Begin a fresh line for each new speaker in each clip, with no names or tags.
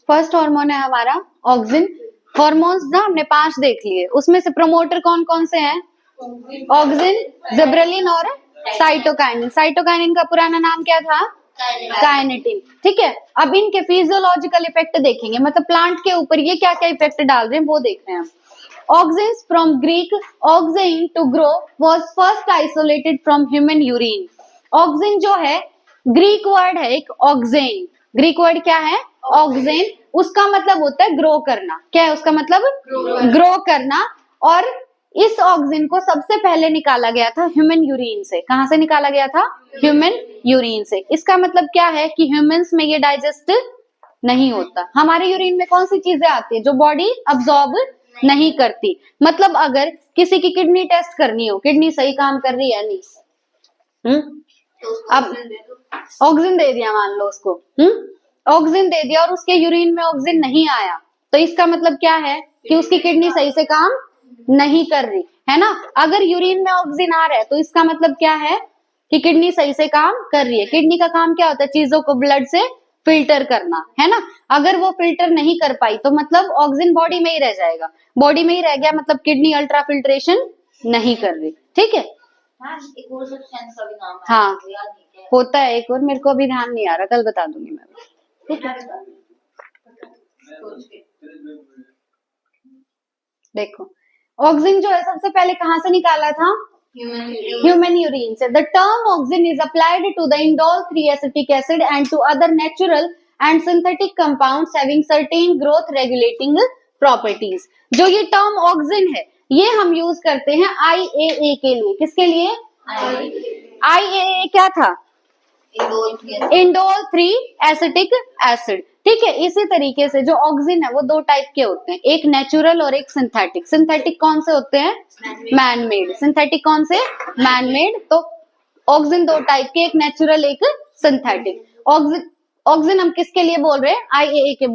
First hormone है हमारा auxin. Hormones ना हमने 5 देख लिए, उसमें से प्रमोटर कौन कौन से हैं? ऑक्सिन, जिबरेलिन और साइटोकाइनिन। साइटोकाइनिन का पुराना नाम क्या था? काइनेटिन। ठीक है, अब इनके फिजियोलॉजिकल इफेक्ट देखेंगे, मतलब प्लांट के ऊपर ये क्या क्या इफेक्ट डाल रहे हैं वो देख रहे हैं हम। Auxins from Greek auxin to grow was first isolated from human urine. Auxin जो है ग्रीक वर्ड है एक ऑक्सिन, ग्रीक वर्ड क्या है? ऑक्सिन। उसका मतलब होता है ग्रो करना। क्या है उसका मतलब? ग्रो करना। और इस ऑक्सिन को सबसे पहले निकाला गया था ह्यूमन यूरिन से। कहां से निकाला गया था? ह्यूमन यूरिन से। इसका मतलब क्या है कि ह्यूमंस में ये डाइजेस्ट नहीं होता। हमारे यूरिन में कौन सी चीजें आती है जो बॉडी अब्सॉर्ब नहीं करती? मतलब अगर किसी की किडनी टेस्ट करनी हो, किडनी सही काम कर रही है नहीं, अब ऑक्सिन दे दिया मान लो उसको, ऑक्सिन दे दिया और उसके यूरिन में ऑक्सिन नहीं आया, तो इसका मतलब क्या है कि उसकी किडनी सही से काम नहीं कर रही है ना। अगर यूरिन में ऑक्सिन आ रहा है तो इसका मतलब क्या है कि किडनी सही से काम कर रही है। किडनी का काम क्या होता है? चीजों को ब्लड से फिल्टर करना, है ना। अगर वो फिल्टर नहीं कर पाई तो मतलब ऑक्सिन बॉडी में ही रह जाएगा। बॉडी में ही रह गया मतलब किडनी अल्ट्रा फिल्ट्रेशन नहीं कर रही। ठीक है,
एक और सब्सटेंस का भी नाम है,
हाँ
याद नहीं है।
होता है एक और, मेरे को अभी ध्यान नहीं आ रहा, कल बता दूंगी मैं। ठीक है, देखो ऑक्सिन जो है सबसे पहले कहां से निकाला था? ह्यूमन यूरिन से। The term auxin is applied to the indole 3 acetic acid and to other natural and synthetic compounds having certain growth regulating properties. जो ये टर्म ऑक्सिन है ये हम यूज करते हैं IAA के लिए। किसके लिए? IAA क्या था? Indole 3 acetic acid. ठीक है, इसी तरीके से जो ऑक्सिन है वो 2 टाइप के होते हैं, एक नेचुरल और एक सिंथेटिक। सिंथेटिक कौन से होते हैं? Man made. सिंथेटिक कौन से? Man made. तो ऑक्सिन 2 टाइप के, एक नेचुरल एक सिंथेटिक। ऑक्सिन हम किसके लिए बोल रहे हैं? IAA के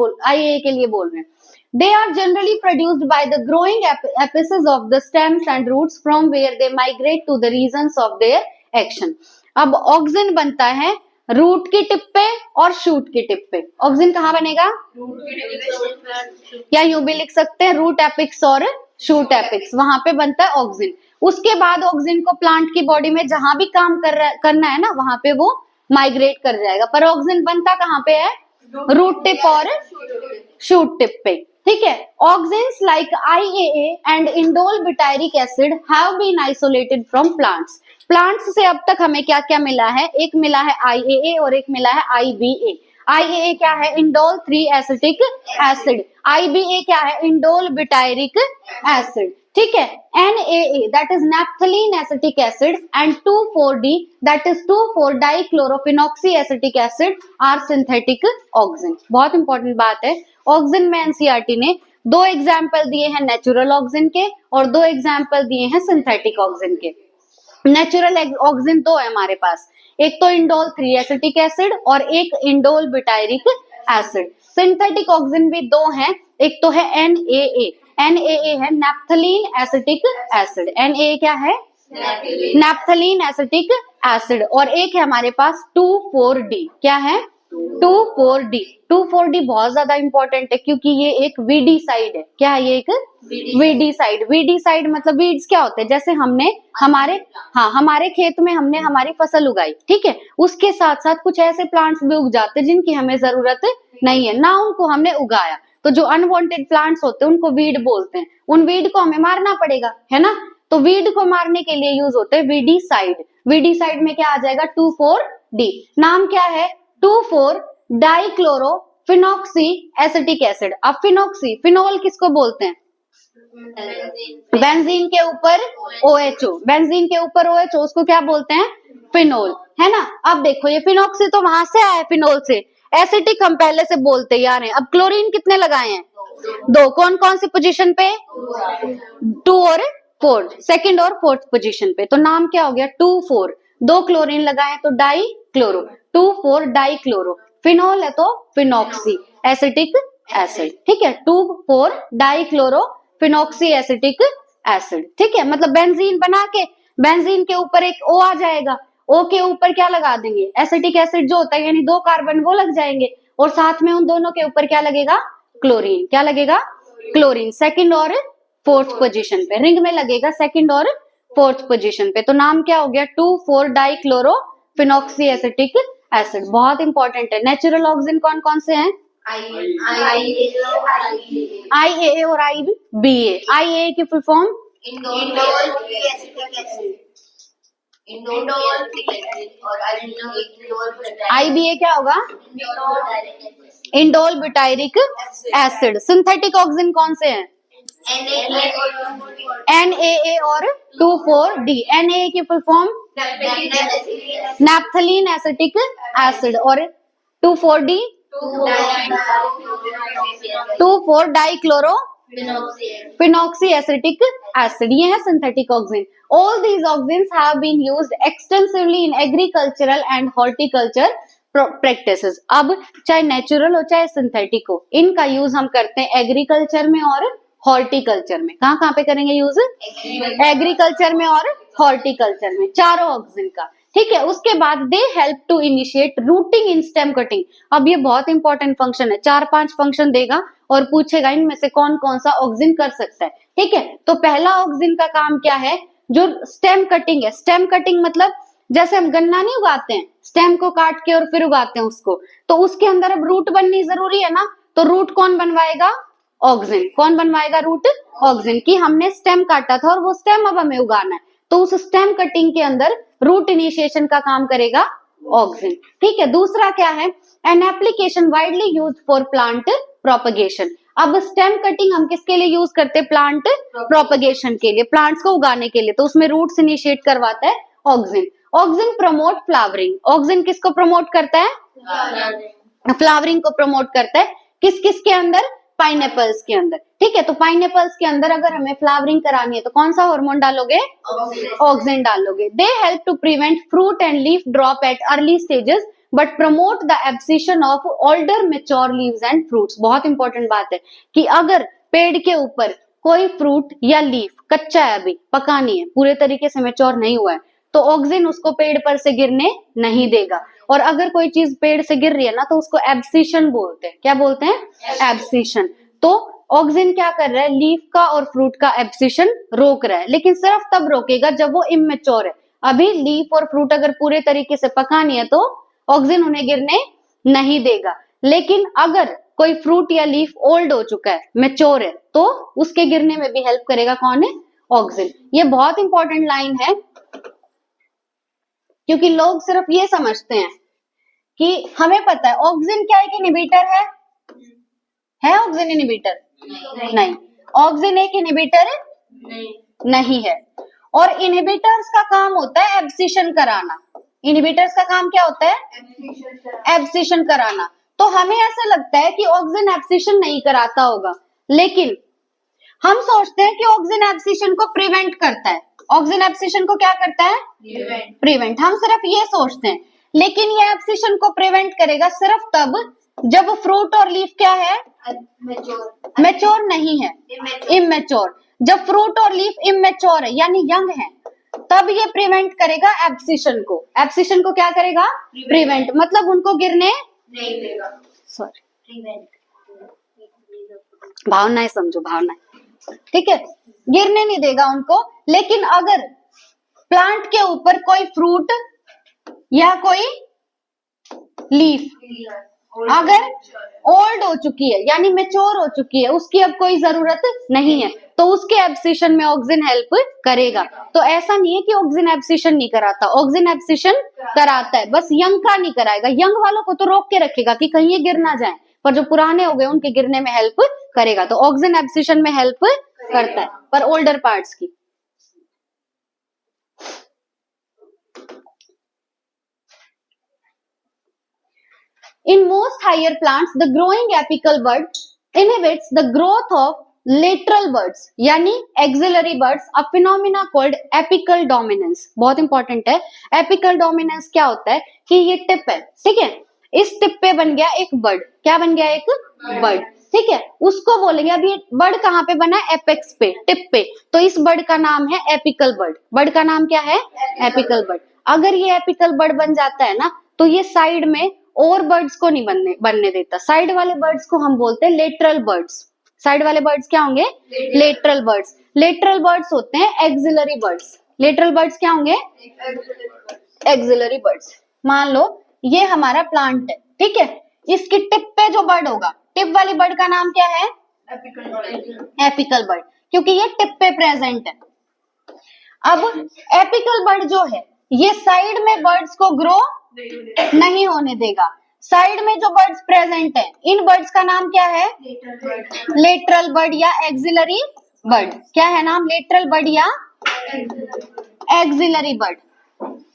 लिए बोल रहे हैं। They are generally produced by the growing apices of the stems and roots from where they migrate to the regions of their action. अब ऑक्सिन बनता है रूट की टिप पे और शूट की टिप पे। ऑक्सिन कहाँ बनेगा? या यूं भी लिख सकते हैं रूट एपिक्स और शूट एपिक्स, वहां पे बनता है ऑक्सिन। उसके बाद ऑक्सिन को प्लांट की बॉडी में जहां भी काम करना है ना वहां पे वो माइग्रेट कर जाएगा। पर ऑक्सिन बनता कहाँ पे है? रूट टिप और शूट टिप पे। ठीक है, auxins like IAA and indole butyric acid have been isolated from plants. Plants से अब तक हमें क्या क्या मिला है? एक मिला है IAA और एक मिला है IBA। IAA क्या है? Indole 3 acetic acid. IBA क्या है? Indole butyric acid. ठीक है, NAA that is naphthalene acetic acid and 2,4-D that is 2,4-dichlorophenoxyacetic acid are synthetic auxin. बहुत इंपॉर्टेंट बात है, ऑक्सिन में NCERT ने 2 एग्जाम्पल दिए हैं नेचुरल ऑक्सिन के और 2 एग्जाम्पल दिए हैं सिंथेटिक ऑक्सिन के। नेचुरल ऑक्सिन 2 है हमारे पास, एक तो इंडोल 3 एसिटिक एसिड और एक indole butyric acid. Synthetic auxin भी 2 हैं, एक तो है NAA है नैप्थलीन एसिटिक एसिड। NAA क्या है? Naphthalene acetic acid. और एक है हमारे पास 2,4-D। क्या है? 2,4-D। 2,4-D बहुत ज्यादा इंपॉर्टेंट है क्योंकि ये एक वीडीसाइड है। क्या है ये? एक वीडीसाइड। वीडीसाइड मतलब वीड्स क्या होते हैं? जैसे हमने हमारे खेत में हमने हमारी फसल उगाई, ठीक है, उसके साथ साथ कुछ ऐसे प्लांट्स भी उग जाते हैं जिनकी हमें जरूरत नहीं है ना, उनको हमने उगाया, तो जो अनवांटेड प्लांट्स होते हैं उनको वीड बोलते हैं। उन वीड को हमें मारना पड़ेगा, है ना। तो वीड को मारने के लिए यूज होते हैं वीडीसाइड। वीडीसाइड में क्या आ जाएगा? 2,4-D। नाम क्या है? 2,4-डाइक्लोरोफिनॉक्सी एसिटिक एसिड। अब फिनोल किसको बोलते हैं? बेंजीन के ऊपर OHO, बेंजीन के ऊपर OHO, उसको क्या बोलते हैं? फिनोल, है ना। अब देखो ये फिनॉक्सी तो वहां से आया फिनोल से, एसिटिक हम पहले से बोलते यार हैं। अब क्लोरीन कितने लगाए हैं? 2। कौन कौन सी पोजीशन पे? 2 और 4, सेकंड और फोर्थ पोजीशन पे। तो नाम क्या हो गया? 2,4। 2 क्लोरीन लगाए तो डाई क्लोरो, 2,4-डाइक्लोरो। फिनोल है तो फिनॉक्सी एसिटिक एसिड। ठीक है, 2,4-डाइक्लोरोफिनॉक्सी एसिटिक एसिड। ठीक है, मतलब बेंजीन बना के बेंजीन के ऊपर एक O आ जाएगा, O के ऊपर क्या लगा देंगे? एसिटिक एसिड जो होता है, यानी 2 कार्बन वो लग जाएंगे। और साथ में उन दोनों के ऊपर क्या लगेगा, क्लोरीन। क्या लगेगा, क्लोरीन, सेकंड और फोर्थ पोजीशन पे। रिंग में लगेगा सेकंड और फोर्थ पोजीशन पे। तो नाम क्या हो गया, 2,4 डाइक्लोरोफिनॉक्सी एसिटिक एसिड। बहुत इंपॉर्टेंट है। नेचुरल ऑक्सीजन कौन कौन से हैं, IAA और IBA। IAA की फुल फॉर्म IBA क्या होगा, indole butyric acid. Synthetic oxygen कौन से हैं, NAA और 2,4-D। NAA की full form naphthalene acetic acid और 2,4-D 2,4 dichloro phenoxy acetic acid. ये है synthetic oxygen. All these oxygens have been used extensively in agricultural and horticulture practices। अब चाहे नेचुरल हो चाहे सिंथेटिक हो, इनका यूज हम करते हैं एग्रीकल्चर में और हॉर्टिकल्चर में। कहाँ कहाँ पे करेंगे यूज, एग्रीकल्चर में और हॉर्टिकल्चर में, चारों ऑक्सीजन का। ठीक है, उसके बाद they help to initiate rooting in stem cutting. अब ये बहुत इंपॉर्टेंट फंक्शन है, 4-5 फंक्शन देगा और पूछेगा इनमें से कौन कौन सा ऑक्सीजन कर सकता है। ठीक है, तो पहला ऑक्सीजन का काम क्या है, जो स्टेम कटिंग है। स्टेम कटिंग मतलब जैसे हम गन्ना नहीं उगाते हैं, स्टेम को काट के और फिर उगाते हैं उसको, तो उसके अंदर अब रूट बननी जरूरी है ना। तो रूट कौन बनवाएगा, ऑक्सीजन। कौन बनवाएगा रूट, ऑक्सीजन। की हमने स्टेम काटा था और वो स्टेम अब हमें उगाना है, तो उस स्टेम कटिंग के अंदर रूट इनिशिएशन का काम करेगा ऑक्सीजन। ठीक है, दूसरा क्या है, an application widely used for plant propagation. अब स्टेम कटिंग हम किसके लिए यूज करते हैं, प्लांट प्रोपगेशन के लिए, प्लांट्स को उगाने के लिए। तो उसमें रूट्स इनिशिएट करवाता है oxygen. Oxygen promote flowering. Oxygen किसको प्रमोट करता है, फ्लावरिंग को प्रमोट करता है। किस किस के अंदर, पाइनएप्पल्स के अंदर। ठीक है, तो पाइनएप्पल्स के अंदर अगर हमें फ्लावरिंग करानी है तो कौन सा हार्मोन डालोगे, ऑक्सीजन डालोगे। They help to prevent fruit and leaf drop at early stages but promote the abscission of older mature leaves and fruits. बहुत इंपॉर्टेंट बात है कि अगर पेड़ के ऊपर कोई फ्रूट या लीफ कच्चा है, अभी पका नहीं है, पूरे तरीके से मेच्योर नहीं हुआ है, तो ऑक्सीजन उसको पेड़ पर से गिरने नहीं देगा। और अगर कोई चीज पेड़ से गिर रही है ना, तो उसको एब्सिशन बोलते हैं। क्या बोलते हैं, एब्सिशन। तो ऑक्सीजन क्या कर रहा है, लीफ का और फ्रूट का एब्सिशन रोक रहा है, लेकिन सिर्फ तब रोकेगा जब वो इमेच्योर है। अभी लीफ और फ्रूट अगर पूरे तरीके से पका नहीं है तो ऑक्सीजन उन्हें गिरने नहीं देगा। लेकिन अगर कोई फ्रूट या लीफ ओल्ड हो चुका है, मेच्योर है, तो उसके गिरने में भी हेल्प करेगा कौन है, ऑक्सीजन। ये बहुत इंपॉर्टेंट लाइन है, क्योंकि लोग सिर्फ ये समझते हैं कि हमें पता है ऑक्सीजन क्या एक इनहिबिटर है ऑक्सीजन इनहिबिटर नहीं, ऑक्सीजन एक इनहिबिटर नहीं है। और इनहिबिटर्स का काम होता है एब्सिशन कराना। इनहिबिटर्स का काम क्या होता है, एब्सिशन कराना। तो हमें ऐसा लगता है कि ऑक्सीजन एब्सिशन नहीं कराता होगा, लेकिन हम सोचते हैं कि ऑक्सीजन एब्सिशन को प्रिवेंट करता है। ऑक्सीजन एब्सिशन को क्या करता है, प्रिवेंट। हम सिर्फ ये सोचते हैं, लेकिन ये एब्सिशन को प्रिवेंट करेगा सिर्फ तब जब फ्रूट और लीफ क्या है, मेच्योर नहीं है, इमेच्योर। जब फ्रूट और लीफ इमेच्योर है यानी यंग है, तब ये प्रिवेंट करेगा एब्सिशन को। एब्सिशन को क्या करेगा, प्रिवेंट, मतलब उनको गिरने नहीं देगा। सॉरी, भावनाएं समझो, भावनाएं। ठीक है, गिरने नहीं देगा उनको। लेकिन अगर प्लांट के ऊपर कोई फ्रूट या कोई लीफ अगर ओल्ड हो चुकी है यानी मेच्योर हो चुकी है, उसकी अब कोई जरूरत नहीं है, तो उसके एब्सिशन में ऑक्सीजन हेल्प करेगा। तो ऐसा नहीं है कि ऑक्सीजन एब्सिशन नहीं कराता, ऑक्सीजन एब्सिशन कराता है, बस यंग का नहीं कराएगा। यंग वालों को तो रोक के रखेगा कि कहीं ये गिर ना जाए, पर जो पुराने हो गए उनके गिरने में हेल्प करेगा। तो ऑक्सीजन एब्सिशन में हेल्प करता है, पर ओल्डर पार्ट्स की। In most higher plants, the growing apical bud inhibits the growth of lateral buds, यानी axillary buds, a phenomena called apical dominance। बहुत इंपॉर्टेंट है। apical dominance क्या होता है कि ये टिप है, ठीक है, इस टिप पे बन गया एक बड। क्या बन गया, एक बड। ठीक है, उसको बोलेंगे, अभी बड कहाँ पे बना है, एपेक्स पे, टिप पे, तो इस बड का नाम है एपिकल बड। बड का नाम क्या है, एपिकल बड। अगर ये एपिकल बड बन जाता है ना, तो ये साइड में और बर्ड्स को नहीं बनने देता। साइड वाले बर्ड्स को हम बोलते हैं लेटरल बर्ड्स। साइड वाले बर्ड्स क्या होंगे? Lateral birds. लेटरल बर्ड्स होते हैं एक्सिलरी बर्ड्स। लेटरल बर्ड्स क्या होंगे? Axillary birds. मान लो ये हमारा प्लांट है, ठीक है, इसकी टिप पे जो बर्ड होगा, टिप वाली बर्ड का नाम क्या है? एपिकल बर्ड, क्योंकि ये टिप पे प्रेजेंट है। अब एपिकल बर्ड जो है ये साइड में बर्ड्स को ग्रो नहीं होने देगा। साइड में जो बर्ड्स प्रेजेंट है इन बर्ड्स का नाम क्या है? लेटरल बर्ड या एक्सिलरी बर्ड। क्या है नाम? लेटरल बर्ड या एक्सिलरी बर्ड।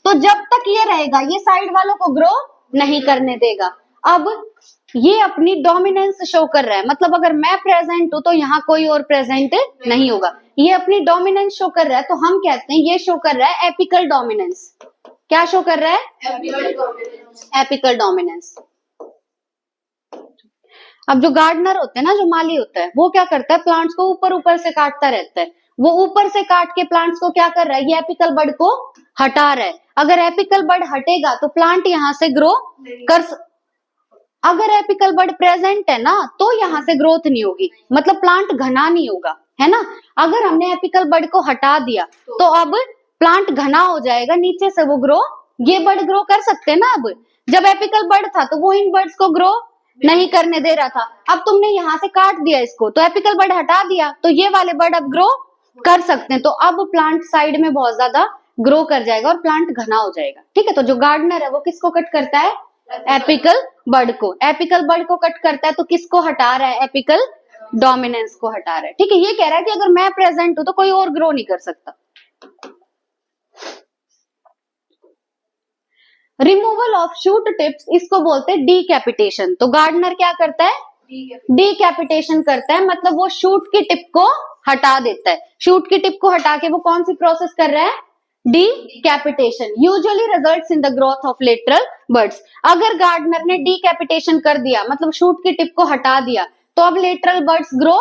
तो जब तक ये रहेगा ये साइड वालों को ग्रो नहीं करने देगा। अब ये अपनी डोमिनेंस शो कर रहा है, मतलब अगर मैं प्रेजेंट हूं तो यहाँ कोई और प्रेजेंट नहीं होगा। ये अपनी डोमिनेंस शो कर रहा है, तो हम कहते हैं ये शो कर रहा है एपिकल डोमिनेंस। क्या शो कर रहा है? Apical dominance. अब जो गार्डनर होते हैं ना, जो माली होता है, वो क्या करता है? प्लांट्स को ऊपर ऊपर से काटता रहता है। वो ऊपर से काट के प्लांट्स को क्या कर रहा है? ये एपिकल बर्ड को हटा रहा है। अगर एपिकल बर्ड हटेगा तो प्लांट यहाँ से ग्रो अगर एपिकल बर्ड प्रेजेंट है ना तो यहाँ से ग्रोथ नहीं होगी, मतलब प्लांट घना नहीं होगा, है ना। अगर हमने एपिकल बर्ड को हटा दिया तो अब प्लांट घना हो जाएगा, नीचे से वो ये बर्ड ग्रो कर सकते हैं ना। अब जब एपिकल बर्ड था तो वो इन बर्ड्स को ग्रो नहीं करने दे रहा था। अब तुमने यहाँ से काट दिया इसको, तो एपिकल बर्ड हटा दिया, तो ये वाले बर्ड अब ग्रो कर सकते हैं। तो अब प्लांट साइड में बहुत ज्यादा ग्रो कर जाएगा और प्लांट घना हो जाएगा, ठीक है। तो जो गार्डनर है वो किसको कट करता है? एपिकल बर्ड को। एपिकल बर्ड को कट करता है तो किसको हटा रहा है? एपिकल डोमिनेंस को हटा रहा है, ठीक है। ये कह रहा है कि अगर मैं प्रेजेंट हूं तो कोई और ग्रो नहीं कर सकता। रिमूवल ऑफ शूट टिप्स, इसको बोलते हैं डीकैपिटेशन। तो गार्डनर क्या करता है? डीकैपिटेशन करता है, मतलब वो शूट की टिप को हटा देता है। शूट की टिप को हटा के वो कौन सी प्रोसेस कर रहा है? Decapitation. Usually results in the growth of lateral buds. अगर गार्डनर ने डीकैपिटेशन कर दिया, मतलब शूट की टिप को हटा दिया, तो अब लेटरल बर्ड्स ग्रो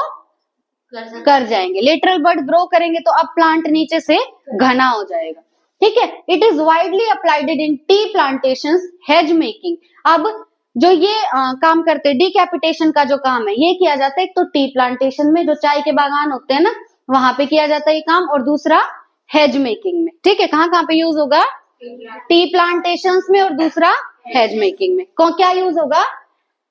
कर जाएंगे। लेटरल बर्ड ग्रो करेंगे तो अब प्लांट नीचे से घना हो जाएगा, ठीक है। It is widely applied in T plantations, hedge making. अब जो ये काम करते हैं, डीकैपिटेशन का जो काम है ये किया जाता है एक तो टी प्लांटेशन में, जो चाय के बागान होते हैं ना, वहां पे किया जाता है ये काम, और दूसरा हेज मेकिंग में, ठीक है। कहाँ पे यूज होगा? टी प्लांटेशंस में, और दूसरा हेज मेकिंग में। क्या यूज होगा?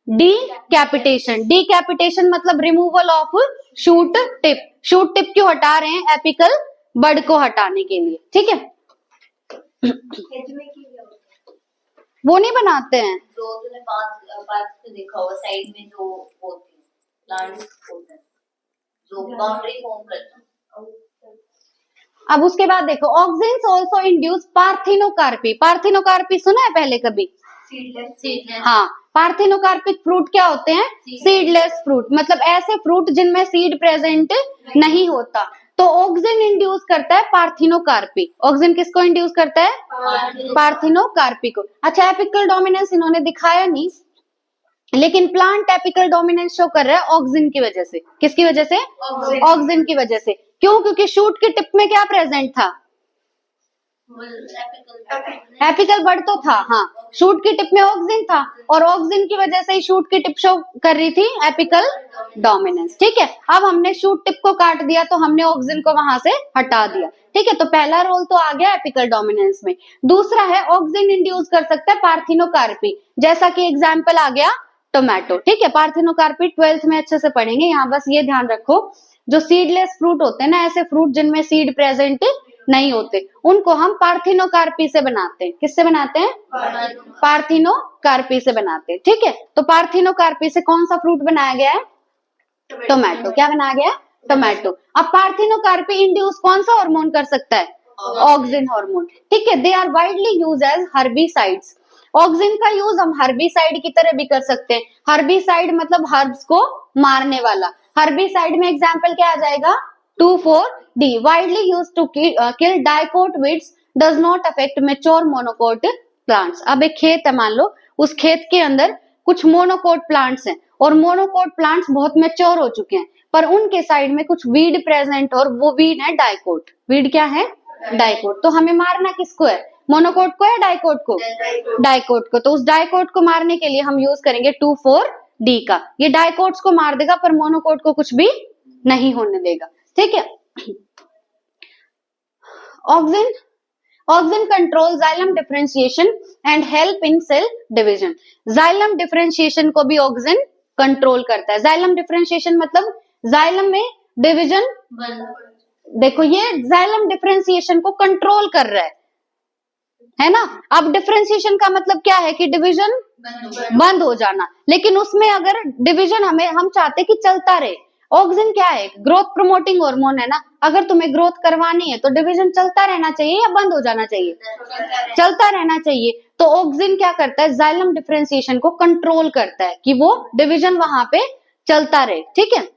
डीकैपिटेशन। डीकैपिटेशन मतलब removal of shoot tip. Shoot tip क्यों हटा रहे हैं? एपिकल बर्ड को हटाने के लिए, ठीक है। वो नहीं बनाते हैं
जो तुमने पार्क में देखा होगा, साइड में जो होते हैं प्लांट्स होते हैं जो बाउंड्री फॉर्म करते हैं।
अब उसके बाद देखो, auxins also induce parthenocarpy. Parthenocarpy सुना है पहले कभी?
सीडलेस।
हाँ, पार्थिनोकार्पिक फ्रूट क्या होते हैं? सीडलेस फ्रूट, मतलब ऐसे फ्रूट जिनमें सीड प्रेजेंट नहीं होता। तो ऑक्सिन इंड्यूस करता है पार्थिनोकार्पी। ऑक्सिन किसको इंड्यूस करता है? पार्थिनोकार्पी को। अच्छा, एपिकल डोमिनेंस इन्होंने दिखाया नहीं, लेकिन प्लांट एपिकल डोमिनेंस शो कर रहा है ऑक्सिन की वजह से। किसकी वजह से? ऑक्सिन की वजह से। क्यों? क्योंकि शूट की टिप में क्या प्रेजेंट था? एपिकल बर्ड तो था, हाँ। शूट की टिप में ऑक्सिन था, और ऑक्सिन की वजह से ही शूट की टिप शो कर रही थी एपिकल डोमिनेंस, ठीक है। अब हमने शूट टिप को काट दिया तो हमने ऑक्सिन को वहां से हटा दिया, ठीक है। तो पहला रोल तो आ गया एपिकल डोमिनेंस में। दूसरा है ऑक्सिन इंड्यूस कर सकता है पार्थिनोकार्पी, जैसा कि एग्जाम्पल आ गया टोमेटो, ठीक है। पार्थिनोकार्पी 12th में अच्छे से पढ़ेंगे। यहाँ बस ये ध्यान रखो, जो सीडलेस फ्रूट होते हैं ना, ऐसे फ्रूट जिनमें सीड प्रेजेंट नहीं होते, उनको हम पार्थिनोकार्पी से बनाते हैं। किससे बनाते हैं? पार्थिनोकार्पी से बनाते हैं, ठीक है। तो पार्थिनोकार्पी से कौन सा फ्रूट बनाया गया है? टोमेटो। क्या बनाया गया है? टोमेटो। अब पार्थिनोकार्पी इंड्यूस कौन सा हार्मोन कर सकता है? ऑक्सिन हार्मोन, ठीक है। They are widely use as herbicides. Auxin का यूज हम हर्बिसाइड की तरह भी कर सकते हैं। हर्बिसाइड मतलब हर्ब्स को मारने वाला। हर्बिसाइड में एग्जाम्पल क्या आ जाएगा? 2,4-D, widely used to kill dicot weeds, does not affect mature monocot plants। अब एक खेत है, मान लो उस खेत के अंदर कुछ मोनोकोट प्लांट्स हैं, और मोनोकोट प्लांट्स बहुत मैच्योर हो चुके हैं, पर उनके साइड में कुछ वीड प्रेजेंट, और वो वीड है डाइकोट। वीड क्या है? डाइकोट। तो हमें मारना किसको है? मोनोकोट को या डाइकोट को? डाइकोट को। तो उस डाइकोट को मारने के लिए हम यूज करेंगे 2,4-D का। ये डाइकोट्स को मार देगा पर मोनोकोट को कुछ भी नहीं होने देगा, ठीक है। Auxin control xylem differentiation and help in cell division. Xylem differentiation को भी ऑक्सिन कंट्रोल करता है। जाइलम डिफरेंशिएशन मतलब जाइलम में डिवीजन, देखो ये जाइलम डिफरेंशिएशन को कंट्रोल कर रहा है ना। अब डिफरेंशिएशन का मतलब क्या है कि डिवीजन बंद हो जाना, लेकिन उसमें अगर डिवीजन हम चाहते कि चलता रहे। ऑक्सिन क्या है? ग्रोथ प्रमोटिंग हार्मोन है ना। अगर तुम्हें ग्रोथ करवानी है तो डिवीजन चलता रहना चाहिए या बंद हो जाना चाहिए? चलता रहना चाहिए। तो ऑक्सिन क्या करता है? जाइलम डिफरेंशिएशन को कंट्रोल करता है कि वो डिवीजन वहां पे चलता रहे, ठीक है।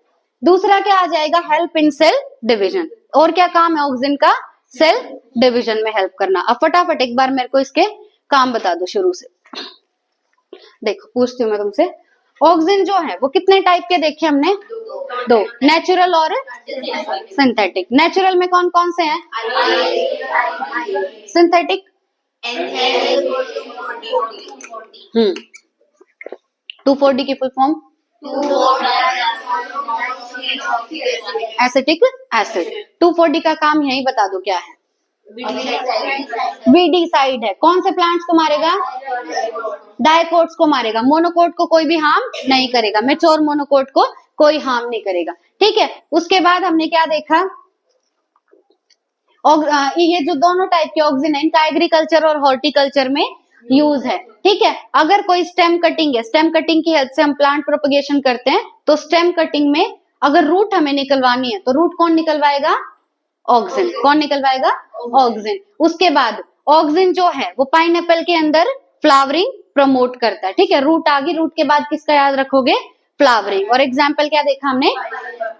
दूसरा क्या आ जाएगा? Help in cell division. और क्या काम है ऑक्सिन का? सेल डिवीजन में हेल्प करना। अब फटाफट एक बार मेरे को इसके काम बता दो शुरू से। देखो पूछती हूँ मैं तुमसे, ऑक्सिन जो है वो कितने टाइप के देखे हमने? दो, नेचुरल और सिंथेटिक। नेचुरल में कौन कौन से हैं? सिंथेटिक 2,4-D की full form acetic acid. 2,4-D का काम यही बता दो क्या है? वीडीसाइड है। कौन से प्लांट्स को मारेगा? डाइकोट्स को मारेगा। मोनोकोट को कोई भी हार्म नहीं करेगा। मैच्योर मोनोकोट को कोई हार्म नहीं करेगा, ठीक है। उसके बाद हमने क्या देखा? ये जो दोनों टाइप के ऑक्सिन है इनका एग्रीकल्चर और हॉर्टिकल्चर में यूज है, ठीक है। अगर कोई स्टेम कटिंग है, स्टेम कटिंग की हेल्प से हम प्लांट प्रोपगेशन करते हैं, तो स्टेम कटिंग में अगर रूट हमें निकलवानी है तो रूट कौन निकलवाएगा? ऑक्सिन। कौन निकलवाएगा? ऑक्सिन। उसके बाद ऑक्सिन जो है वो पाइनएप्पल के अंदर फ्लावरिंग प्रमोट करता है, ठीक है। रूट आ गई, रूट के बाद किसका याद रखोगे? फ्लावरिंग। और एग्जाम्पल क्या देखा हमने?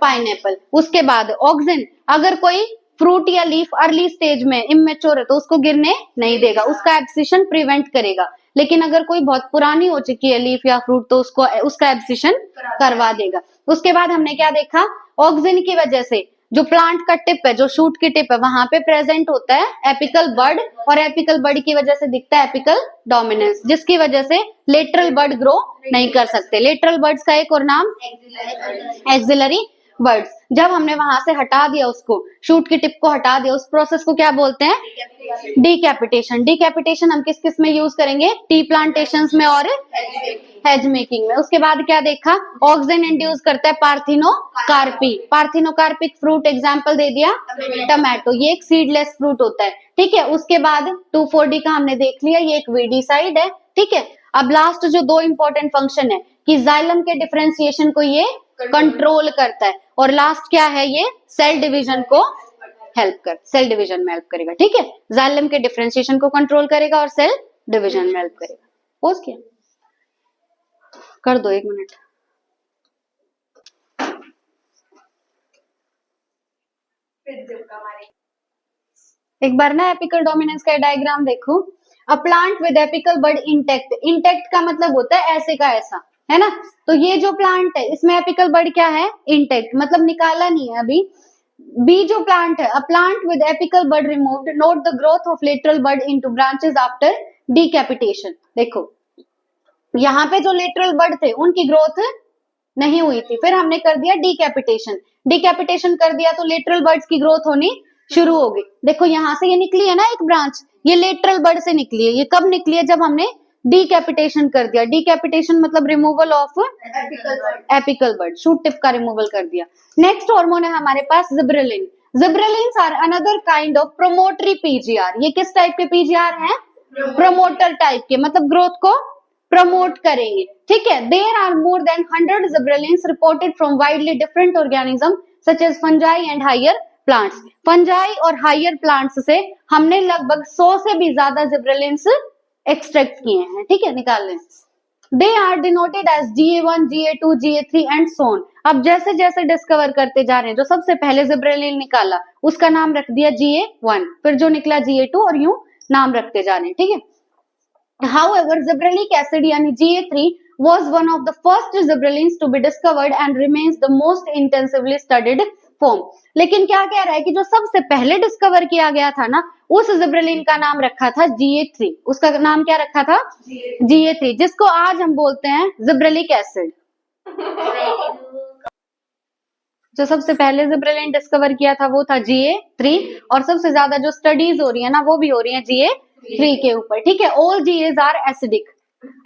पाइनएप्पल। उसके बाद ऑक्सिन अगर कोई फ्रूट या लीफ अर्ली स्टेज में इमेच्योर है तो उसको गिरने नहीं देगा, उसका एब्सिशन प्रिवेंट करेगा। लेकिन अगर कोई बहुत पुरानी हो चुकी है लीफ या फ्रूट तो उसका एब्सिशन करवा देगा। उसके बाद हमने क्या देखा? ऑक्सिन की वजह से जो प्लांट का टिप है, जो शूट की टिप है, वहां पे प्रेजेंट होता है एपिकल बड, और एपिकल बड की वजह से दिखता है एपिकल डोमिनेंस, जिसकी वजह से लेटरल बड ग्रो नहीं कर सकते। लेटरल बर्ड्स का एक और नाम एक्सिलरी बर्ड्स। जब हमने वहां से हटा दिया, उसको शूट की टिप को हटा दिया, उस प्रोसेस को क्या बोलते हैं? डीकैपिटेशन। डीकैपिटेशन हम किस किस में यूज करेंगे? टी प्लांटेशंस में और हेज मेकिंग में। उसके बाद क्या देखा? ऑक्सिन इंड्यूस करता है पार्थिनोकार्पी। पार्थिनोकार्पिक फ्रूट एग्जांपल दे दिया टमाटो, ये एक सीडलेस फ्रूट होता है, ठीक है। उसके बाद 2,4-D का हमने देख लिया, ये एक वीडीसाइड है, ठीक है। अब लास्ट जो दो इंपॉर्टेंट फंक्शन है कि जाइलम के डिफरेंशिएशन को ये कंट्रोल करता है, और लास्ट क्या है? ये सेल डिवीजन को सेल डिवीजन में हेल्प करेगा, ठीक है। जाइलम के डिफरेंशिएशन को कंट्रोल करेगा और सेल डिवीजन में हेल्प करेगा। पोज किया कर दो 1 मिनट। एक बार ना एपिकल डोमिनेंस का डायग्राम देखो। A plant with apical bud intact. Intact का मतलब होता है ऐसे का ऐसा, है ना। तो ये जो प्लांट है इसमें एपिकल बड क्या है? इंटेक्ट, मतलब निकाला नहीं है अभी। बी जो प्लांट है, a plant with apical bud removed, note the growth of lateral bud into branches after decapitation. देखो यहाँ पे जो लेटरल बड थे उनकी ग्रोथ नहीं हुई थी, फिर हमने कर दिया डीकैपिटेशन। डीकैपिटेशन कर दिया तो लेटरल बर्ड्स की ग्रोथ होनी शुरू हो गई। देखो यहाँ से ये निकली है ना एक ब्रांच, ये लेटरल बड से निकली है। ये कब निकली है? जब हमने डीकैपिटेशन कर दिया। डीकैपिटेशन मतलब removal of apical bud, shoot tip का रिमूवल कर दिया। नेक्स्ट हार्मोन है हमारे पास gibberellin. Gibberellins are another kind of promotory PGR. ये किस टाइप के पीजीआर हैं? प्रोमोटर टाइप के, मतलब ग्रोथ को प्रमोट करेंगे, ठीक है। There are more than 100 gibberellins reported from widely different organism such as fungi and higher plants. Fungi और हायर प्लांट्स से हमने लगभग 100 से भी ज्यादा जिब्रेलिन्स एक्सट्रैक्ट किए हैं, ठीक है, निकाल लें। They are denoted as GA1, GA2, GA3 and so on. अब जैसे जैसे डिस्कवर करते जा रहे हैं, जो सबसे पहले जिब्रेलिन निकाला उसका नाम रख दिया GA1, फिर जो निकला GA2, और यूं नाम रखते जा रहे हैं, ठीक है। However, zebralic acid यानी GA3 was one of the first zebralins to be discovered and remains the most intensively studied foam. लेकिन क्या कह रहा है कि जो सबसे पहले डिस्कवर किया गया था ना, उस जिब्रेलिन का नाम रखा था GA3। उसका नाम क्या रखा था? GA3, जिसको आज हम बोलते हैं जिब्रेलिक एसिड। जो सबसे पहले जिब्रेलिन डिस्कवर किया था वो था GA3, और सबसे ज्यादा जो स्टडीज हो रही है ना वो भी हो रही है GA3 के ऊपर, ठीक है। All GAs are acidic.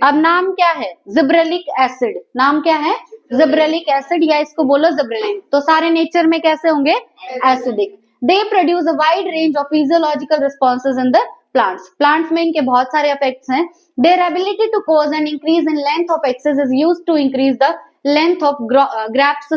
अब नाम क्या है? Gibberellic acid. नाम क्या है? जिब्रेलिक एसिड, या इसको बोलो जिब्रेलिन। तो सारे नेचर में कैसे होंगे? Acidic. They produce a wide range of physiological responses in the plants. Plants में इनके बहुत सारे इफेक्ट्स हैं। Their ability to cause an increase in length of axis is used to increase the length of grapes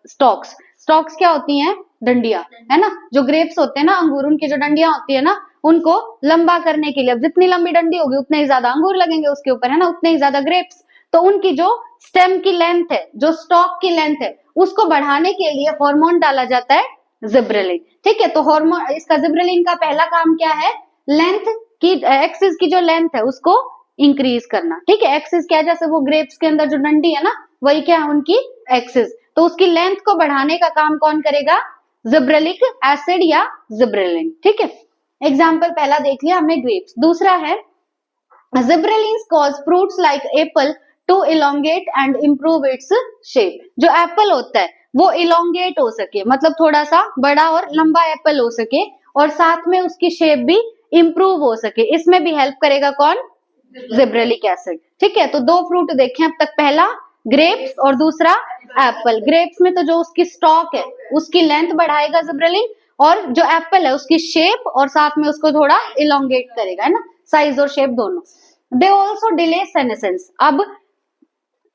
stalks. Stalks क्या होती हैं? डंडिया, है ना। जो ग्रेप्स होते हैं ना, अंगूर, उनकी जो डंडियां होती है ना, उनको लंबा करने के लिए, अब जितनी लंबी डंडी होगी उतने ही ज्यादा अंगूर लगेंगे उसके ऊपर, है ना, उतने ही ज्यादा ग्रेप्स। तो उनकी जो स्टेम की लेंथ है, जो स्टॉक की लेंथ है, उसको बढ़ाने के लिए हार्मोन डाला जाता है जिब्रेलिन, ठीक है। तो हार्मोन, इसका जिब्रेलिन का पहला काम क्या है? लेंथ की, एक्सिस की जो लेंथ है उसको इंक्रीज करना, ठीक है। एक्सिस क्या है? जैसे वो ग्रेप्स के अंदर जो डंडी है ना, वही क्या है? उनकी एक्सिस। तो उसकी लेंथ को बढ़ाने का काम कौन करेगा? जिब्रेलिक एसिड या जिब्रेलिन, ठीक है। एग्जाम्पल पहला देख लिया हमने, ग्रेप्स। दूसरा है gibberellins cause fruits like apple to elongate and improve its shape. जो एप्पल होता है वो इलोंगेट हो सके, मतलब थोड़ा सा बड़ा और लंबा एप्पल हो सके, और साथ में उसकी शेप भी इम्प्रूव हो सके। इसमें भी हेल्प करेगा कौन? जिब्रेलिक एसिड, ठीक है। तो दो फ्रूट देखें अब तक, पहला ग्रेप्स और दूसरा एप्पल। ग्रेप्स में तो जो उसकी स्टॉक है उसकी लेंथ बढ़ाएगा जिब्रेलिन, और जो एप्पल है उसकी शेप और साथ में उसको थोड़ा इलोंगेट करेगा, है ना, साइज और शेप दोनों। They also delay senescence. अब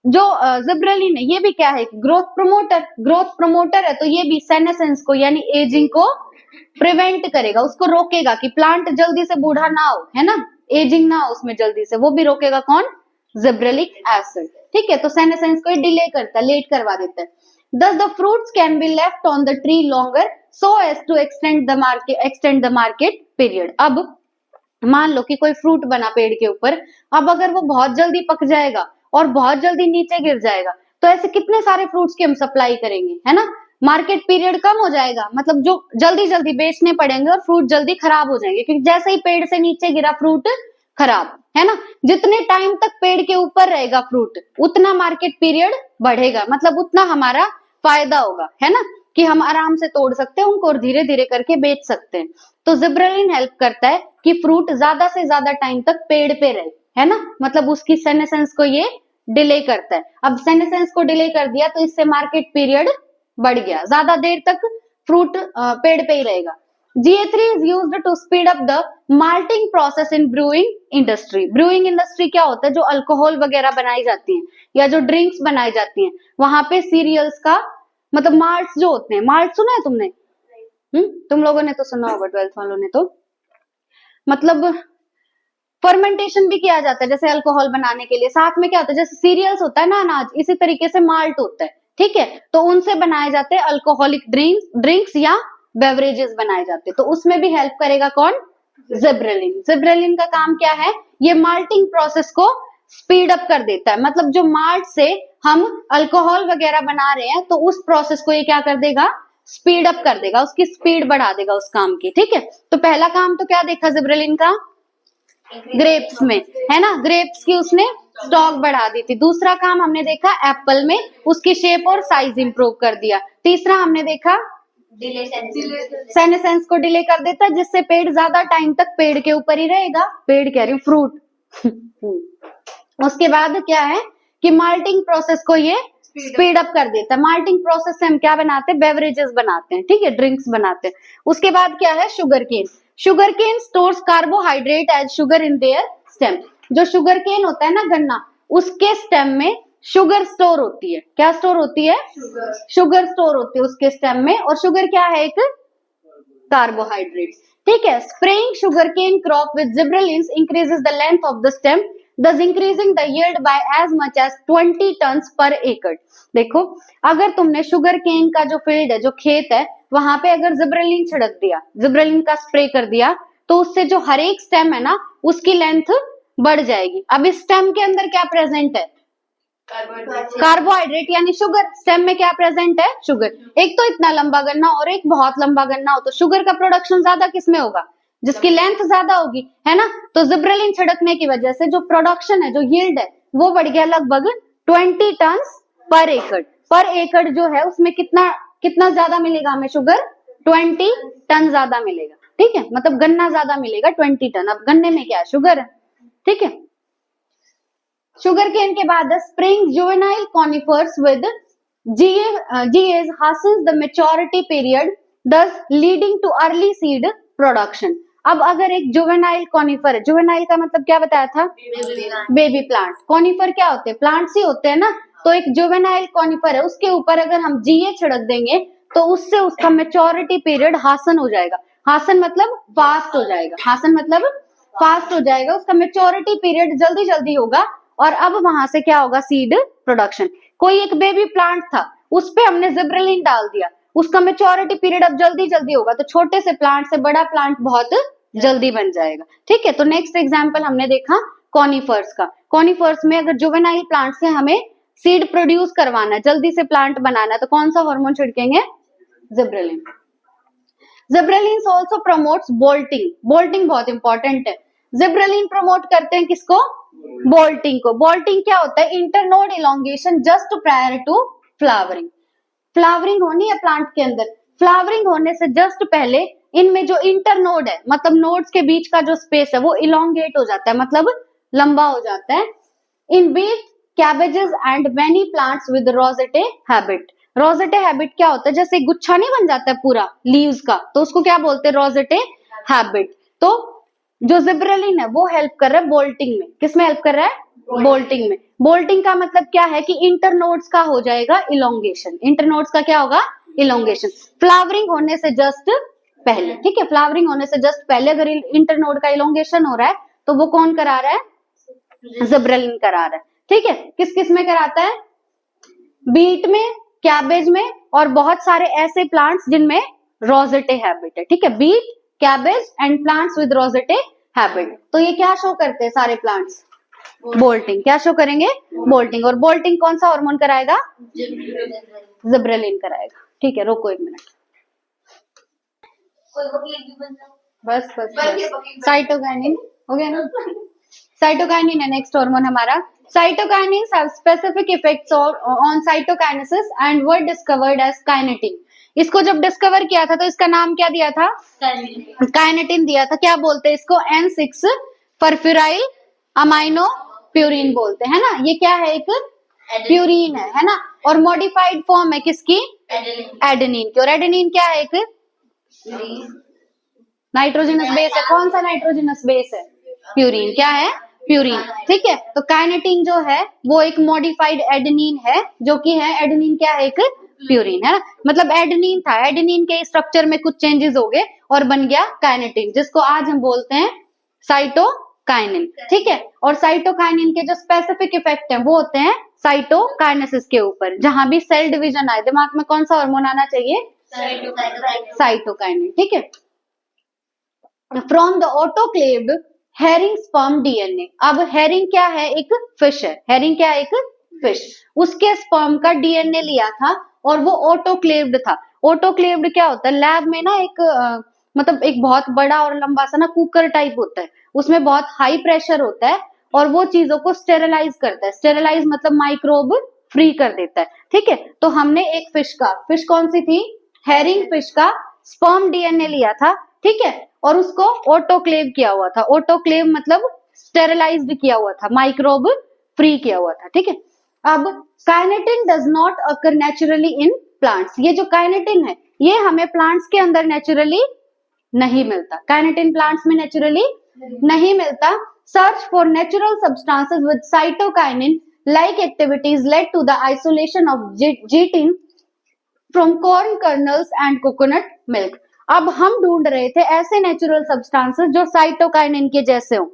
जो जिब्रेलिन है ये भी क्या है? Growth promoter. ग्रोथ प्रमोटर है, तो ये भी सेनेसेंस को यानी एजिंग को प्रिवेंट करेगा, उसको रोकेगा कि प्लांट जल्दी से बूढ़ा ना हो, है ना, एजिंग ना हो उसमें जल्दी से, वो भी रोकेगा कौन? जिब्रेलिक एसिड, ठीक है। तो सेनेसेंस को डिले करता है, लेट करवा देता है। Thus the fruits can be left on the tree longer so as to extend the market period. अब मान लो कि कोई फ्रूट बना पेड़ के ऊपर, अब अगर वो बहुत जल्दी पक जाएगा और बहुत जल्दी नीचे गिर जाएगा, तो ऐसे कितने सारे फ्रूट्स की हम सप्लाई करेंगे, है ना। मार्केट पीरियड कम हो जाएगा, मतलब जो जल्दी जल्दी बेचने पड़ेंगे और फ्रूट जल्दी खराब हो जाएंगे, क्योंकि जैसे ही पेड़ से नीचे गिरा फ्रूट खराब, है ना। जितने टाइम तक पेड़ के ऊपर रहेगा फ्रूट, उतना मार्केट पीरियड बढ़ेगा, मतलब उतना हमारा फायदा होगा, है ना, कि हम आराम से तोड़ सकते हैं उनको और धीरे धीरे करके बेच सकते हैं। तो जिब्रेलिन हेल्प करता है कि फ्रूट ज्यादा से ज्यादा टाइम तक पेड़ पे रहे, है ना, मतलब उसकी सेनेसेंस को ये डिले करता है। अब सेनेसेंस को डिले कर दिया तो इससे मार्केट पीरियड बढ़ गया, ज्यादा देर तक फ्रूट पेड़ पे ही रहेगा। GA3 is used to speed up the malting process in brewing industry. Brewing industry क्या होता है? जो अल्कोहल वगैरह बनाई जाती हैं या जो ड्रिंक्स बनाई जाती हैं, वहां पे सीरियल्स का, मतलब माल्ट्स जो होते हैं, माल्ट सुना है तुमने? तुम लोगों ने तो सुना होगा, 12th वालों ने तो। मतलब फर्मेंटेशन भी किया जाता है जैसे अल्कोहल बनाने के लिए। साथ में क्या होता है? जैसे सीरियल्स होता है ना, अनाज, इसी तरीके से माल्ट होता है, ठीक है। तो उनसे बनाए जाते हैं अल्कोहलिक ड्रिंक्स या बेवरेजेस बनाए जाते हैं। तो उसमें भी हेल्प करेगा कौन? जिब्रेलिन। जिब्रेलिन का काम क्या है? ये माल्टिंग प्रोसेस को स्पीड अप कर देता है, मतलब जो माल्ट से हम अल्कोहल वगैरह बना रहे हैं, तो उस प्रोसेस को ये क्या कर देगा? स्पीड अप कर देगा, उसकी स्पीड बढ़ा देगा उस काम की, ठीक है। तो पहला काम तो क्या देखा जिब्रेलिन का? ग्रेप्स में, है ना, ग्रेप्स की उसने स्टॉक बढ़ा दी थी। दूसरा काम हमने देखा एप्पल में, उसकी शेप और साइज इंप्रूव कर दिया। तीसरा हमने देखा सेनेसेंस को डिले कर देता है, जिससे पेड़ ज्यादा टाइम तक पेड़ के ऊपर ही रहेगा, पेड़ कह रही हूँ, फ्रूट। उसके बाद क्या है कि माल्टिंग प्रोसेस को ये स्पीड अप कर देता है। माल्टिंग प्रोसेस से हम क्या बनाते हैं? बेवरेजेस बनाते हैं, ठीक है, ड्रिंक्स बनाते हैं। उसके बाद क्या है? Sugarcane. Sugarcane stores carbohydrate as sugar in their stem. जो शुगर केन होता है ना, गन्ना, उसके स्टेम में शुगर स्टोर होती है। क्या स्टोर होती है? शुगर स्टोर होती है उसके स्टेम में। और शुगर क्या है? एक कार्बोहाइड्रेट, ठीक है। Spraying sugarcane crop with gibberellins increases the length of the stem, thus increasing the yield by as much as 20 tons per acre। देखो, अगर तुमने शुगर केन का जो फील्ड है, जो खेत है, वहां पे अगर जिब्रेलिन छिड़क दिया, जिब्रेलिन का स्प्रे कर दिया, तो उससे जो हर एक स्टेम है ना, उसकी लेंथ बढ़ जाएगी। अब इस स्टेम के अंदर क्या प्रेजेंट है? कार्बोहाइड्रेट यानी शुगर। स्टेम में क्या प्रेजेंट है? शुगर। एक तो इतना लंबा गन्ना और एक बहुत लंबा गन्ना हो तो शुगर का प्रोडक्शन ज्यादा किसमें होगा? जिसकी लेंथ ज्यादा होगी, है ना। तो जिब्रेलिन छिड़कने की वजह से जो प्रोडक्शन है, जो यील्ड है, वो बढ़ गया लगभग 20 टन पर एकड़। पर एकड़ जो है उसमें कितना कितना ज्यादा मिलेगा हमें शुगर? 20 टन ज्यादा मिलेगा, ठीक है। मतलब गन्ना ज्यादा मिलेगा 20 टन। अब गन्ने में क्या है? शुगर है, ठीक है। शुगर केन के बाद spring juvenile conifers with GAs hastens the maturity period thus leading to early seed production। अब अगर एक जुवेनाइल कॉनिफर है, जुवेनाइल का मतलब क्या बताया था? Baby plant. कॉनिफर क्या होते हैं? प्लांट्स ही होते हैं ना। तो एक जुवेनाइल कॉनिफर है, उसके ऊपर अगर हम GA छिड़क देंगे तो उससे उसका मेच्योरिटी पीरियड हासन हो जाएगा। हासन मतलब फास्ट हो जाएगा, हासन मतलब फास्ट हो जाएगा, उसका मेच्योरिटी पीरियड जल्दी जल्दी होगा। और अब वहां से क्या होगा? Seed production. कोई एक बेबी प्लांट था, उस पे हमने जिब्रेलिन डाल दिया, उसका मेच्योरिटी पीरियड अब जल्दी जल्दी होगा, तो छोटे से प्लांट से बड़ा प्लांट बहुत जल्दी बन जाएगा, ठीक है। तो नेक्स्ट एग्जाम्पल हमने देखा कॉनिफर्स का। कॉनिफर्स में अगर जुवेनाइल प्लांट से हमें सीड प्रोड्यूस करवाना है, जल्दी से प्लांट बनाना है, तो कौन सा हार्मोन छिड़केंगे? Gibberellin. Gibberellin also promotes bolting. Bolting बहुत इंपॉर्टेंट है। जिब्रेलिन प्रमोट करते हैं किसको? बोल्टिंग को। बोल्टिंग क्या होता है? Internode elongation just prior to flowering. Flowering होनी है प्लांट के अंदर, फ्लावरिंग होने से जस्ट पहले इनमें जो इंटरनोड है, मतलब नोड्स के बीच का जो स्पेस है, वो इलोंगेट हो जाता है, मतलब लंबा हो जाता है। In beet cabbages and many plants with rosette habit. Rosette habit क्या होता है? जैसे गुच्छा नहीं बन जाता है पूरा लीव्स का, तो उसको क्या बोलते हैं? रोजेटे हैबिट। तो जो जिब्रेलिन है वो हेल्प कर रहा है बोल्टिंग में। किसमें हेल्प कर रहा है? बोल्टिंग में। बोल्टिंग का मतलब क्या है कि इंटरनोड्स का हो जाएगा इलोंगेशन। इंटरनोड्स का क्या होगा? इलोंगेशन। फ्लावरिंग होने से जस्ट पहले, ठीक है। फ्लावरिंग होने से जस्ट पहले अगर इंटरनोड का इलोंगेशन हो रहा है तो वो कौन करा रहा है? जिब्रेलिन करा रहा है, ठीक है। किस किस में कराता है? बीट में, कैबेज में, और बहुत सारे ऐसे प्लांट्स जिनमें रोजेटे हैबिट है, ठीक है। Beet, cabbage and plants with rosette habit. तो ये क्या शो करते हैं सारे प्लांट्स? बोल्टिंग। क्या शो करेंगे? बोल्टिंग। और बोल्टिंग कौन सा हार्मोन कराएगा? जिब्रेलिन कराएगा, ठीक है। रोको एक मिनट, बस बस बस। साइटोकाइनिन हो गया ना? साइटोकाइनिन है नेक्स्ट हार्मोन हमारा। Cytokinins have specific effects on cytokinesis and were discovered as kinetin. इसको जब डिस्कवर किया था तो इसका नाम क्या दिया था? काइनेटिन दिया था। क्या बोलते हैं इसको? N6 परफ्यूराइल अमाइनो प्यूरिन बोलते हैं ना। ये क्या है? एक प्यूरिन है ना। और मॉडिफाइड फॉर्म है किसकी? एडेनिन की। और एडेनिन क्या है? एक नाइट्रोजनस बेस है। कौन सा नाइट्रोजनस बेस है? प्यूरिन। क्या है? प्यूरिन, ठीक है। तो काइनेटिन जो है वो एक मॉडिफाइड एडेनिन है, जो कि है एडेनिन क्या है? एक प्यूरिन है। मतलब एडेनिन था, एडेनिन के स्ट्रक्चर में कुछ चेंजेस हो गए और बन गया काइनेटिन, जिसको आज हम बोलते हैं साइटोकाइनिन, ठीक है। और साइटोकाइनिन के जो स्पेसिफिक इफेक्ट है वो होते हैं साइटोकाइनेसिस के ऊपर। जहां भी सेल डिवीजन आए, दिमाग में कौन सा हार्मोन आना चाहिए? साइटोकाइनिन, ठीक है। From the autoclaved herring sperm DNA. अब हेरिंग क्या है? एक फिश है। हेरिंग क्या है? एक फिश। उसके स्पर्म का डीएनए लिया था और वो ऑटोक्लेव्ड था। ऑटोक्लेव्ड क्या होता है? लैब में ना एक मतलब एक बहुत बड़ा और लंबा सा ना कुकर टाइप होता है, उसमें बहुत हाई प्रेशर होता है और वो चीजों को स्टेरिलाइज करता है। स्टेरिलाइज मतलब माइक्रोब फ्री कर देता है, ठीक है। तो हमने एक फिश कौन सी थी? हेरिंग फिश का स्पर्म डीएनए लिया था, ठीक है। और उसको ऑटोक्लेव किया हुआ था। ऑटोक्लेव मतलब स्टेरिलाइज्ड किया हुआ था, माइक्रोब फ्री किया हुआ था, ठीक है। अब kinetin does not occur naturally in plants. ये जो काइनेटिन है ये हमें प्लांट्स के अंदर नेचुरली नहीं मिलता। काइनेटिन प्लांट्स में नेचुरली नहीं मिलता। Search for natural substances with cytokinin like activities led to the isolation of zeatin from corn kernels and coconut milk. अब हम ढूंढ रहे थे ऐसे नेचुरल सब्सटेंसेस जो साइटोकाइनिन के जैसे हो,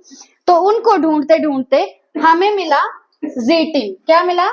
तो उनको ढूंढते ढूंढते हमें मिला जेटिन। क्या मिला?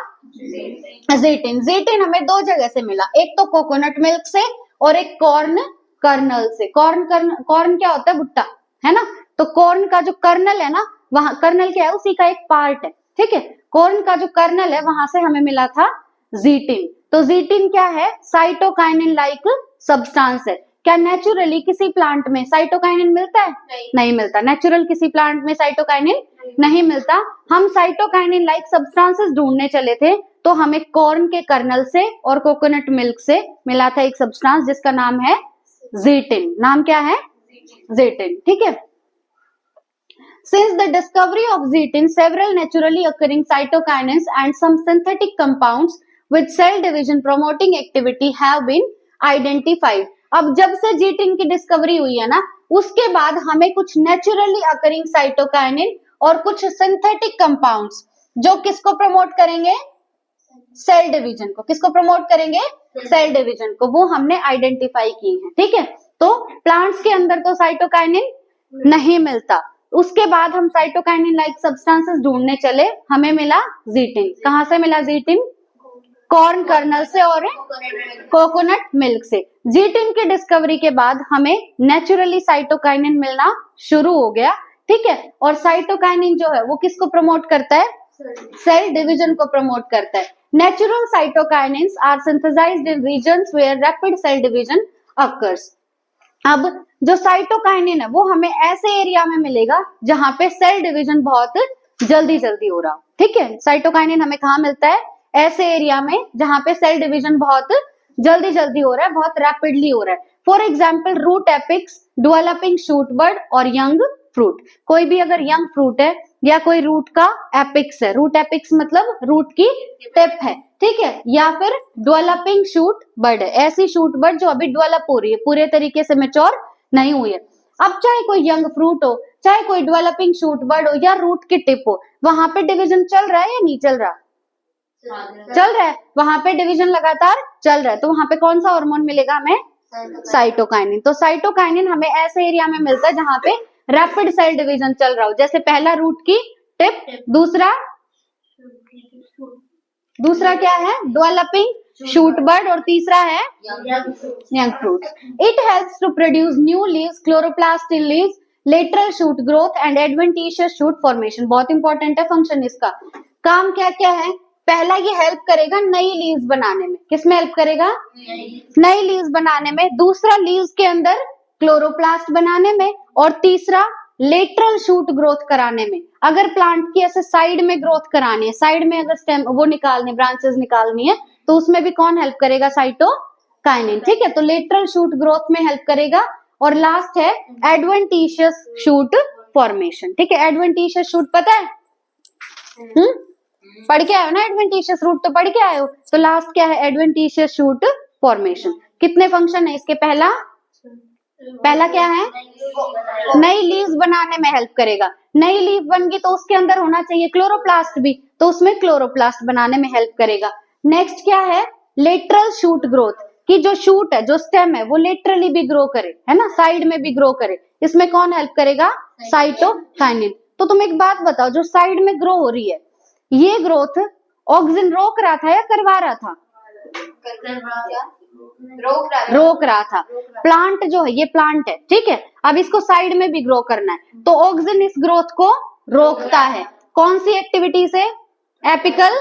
जेटिन। जेटिन हमें दो जगह से मिला, एक तो कोकोनट मिल्क से और एक कॉर्न कर्नल से। कॉर्न क्या होता है? भुट्टा, है ना। तो कॉर्न का जो कर्नल है ना, वहां कर्नल क्या है? उसी का एक पार्ट है, ठीक है, कॉर्न का जो कर्नल है वहां से हमें मिला था जीटिन। तो जीटिन क्या है, साइटोकाइनिन लाइक सब्सटेंस है। क्या नेचुरली किसी प्लांट में साइटोकाइनिन मिलता है? नहीं मिलता। नेचुरल किसी प्लांट में साइटोकाइनिन नहीं मिलता। हम साइटोकाइनिन लाइक सब्सटेंसेस ढूंढने चले थे तो हमें कॉर्न के कर्नल से और कोकोनट मिल्क से मिला था एक सब्सटेंस जिसका नाम है जीटिन। नाम क्या है? जीटिन। ठीक है। Since the discovery of zeatin, several naturally occurring cytokinins and some synthetic compounds with cell division promoting activity have been identified. अब जब से जीटिन की डिस्कवरी हुई है ना, उसके बाद हमें कुछ नेचुरली अकरिंग साइटोकाइनिन और कुछ सिंथेटिक कंपाउंड्स जो किसको प्रमोट करेंगे? सेल डिवीजन को। किसको प्रमोट करेंगे? सेल डिवीजन को। वो हमने आइडेंटिफाई की है। ठीक है। तो प्लांट्स के अंदर तो साइटोकाइनिन नहीं मिलता। उसके बाद हम साइटोकाइनिन लाइक सब्सटेंसेस ढूंढने चले, हमें मिला जीटिन। कहां से मिला जीटिन? कॉर्न कर्नल से और कोकोनट मिल्क से। जीटिन की डिस्कवरी के बाद हमें नेचुरली साइटोकाइनिन मिलना शुरू हो गया। ठीक है। और साइटोकाइनिन जो है वो किसको प्रमोट करता है? सेल डिवीजन को प्रमोट करता है। Natural cytokinins are synthesized in regions where rapid cell division occurs. अब जो साइटोकाइनिन है वो हमें ऐसे एरिया में मिलेगा जहां पे सेल डिवीजन बहुत जल्दी जल्दी हो रहा हो। ठीक है। साइटोकाइनिन हमें कहाँ मिलता है? ऐसे एरिया में जहां पे सेल डिवीजन बहुत जल्दी जल्दी हो रहा है, बहुत रैपिडली हो रहा है। For example root apex, developing shoot bud और यंग फ्रूट। कोई भी अगर यंग फ्रूट है या कोई रूट का एपिक्स है, रूट एपिक्स मतलब रूट की टिप है, ठीक है, या फिर डेवलपिंग शूट बर्ड है, ऐसी शूट बर्ड जो अभी डेवलप हो रही है, पूरे तरीके से मैच्योर नहीं हुई है। अब चाहे कोई यंग फ्रूट हो, चाहे कोई डेवलपिंग शूट बर्ड हो या रूट की टिप हो, वहां पे डिवीजन चल रहा है या नहीं चल रहा? चल रहा है। वहां पे डिवीजन लगातार चल रहा है। तो वहां पे कौन सा हार्मोन मिलेगा हमें? साइटोकाइनिन। तो साइटोकाइनिन हमें ऐसे एरिया में मिलता है जहां पे रैपिड सेल डिवीजन चल रहा हो। जैसे पहला रूट की टिप, दूसरा क्या है? डेवलपिंग शूट बर्ड और तीसरा है young fruits. It helps to produce new leaves, chloroplast in leaves, lateral shoot growth and adventitious shoot formation. बहुत इंपॉर्टेंट है फंक्शन इसका। काम क्या क्या है? पहला ये हेल्प करेगा नई लीव्स बनाने में। किसमें हेल्प करेगा? नई लीव्स बनाने में। दूसरा लीव्स के अंदर क्लोरोप्लास्ट बनाने में। और तीसरा लेटरल शूट ग्रोथ कराने में। अगर प्लांट की ऐसे साइड में ग्रोथ करानी है, साइड में अगर स्टेम वो निकालनी, ब्रांचेस निकालनी है, तो उसमें भी कौन हेल्प करेगा? साइटोकाइनिन। ठीक है। तो लेटरल शूट ग्रोथ में हेल्प करेगा। और लास्ट है एडवेंटिशियस शूट फॉर्मेशन। ठीक है। एडवेंटिशियस शूट पता है? पढ़ के आए हो ना? एडवेंटिशियस रूट तो पढ़ के आए हो। तो लास्ट क्या है? Adventitious shoot formation. कितने फंक्शन है इसके? पहला क्या है? नई लीव्स बनाने में हेल्प करेगा। नई लीव बन गई तो उसके अंदर होना चाहिए क्लोरोप्लास्ट भी, तो उसमें क्लोरोप्लास्ट बनाने में हेल्प करेगा। नेक्स्ट क्या है? लेटरल शूट ग्रोथ, कि जो शूट है, जो स्टेम है, वो लेटरली भी ग्रो करे, है ना, साइड में भी ग्रो करे। इसमें कौन हेल्प करेगा? साइटोकाइनिन। तो तुम एक बात बताओ, जो साइड में ग्रो हो रही है, ये ग्रोथ ऑक्सिन रोक रहा था या करवा रहा था? रोक रहा था। प्लांट जो है, ये प्लांट है, ठीक है, अब इसको साइड में भी ग्रो करना है, तो ऑक्सिन इस ग्रोथ को रोकता है। कौन सी एक्टिविटी से? एपिकल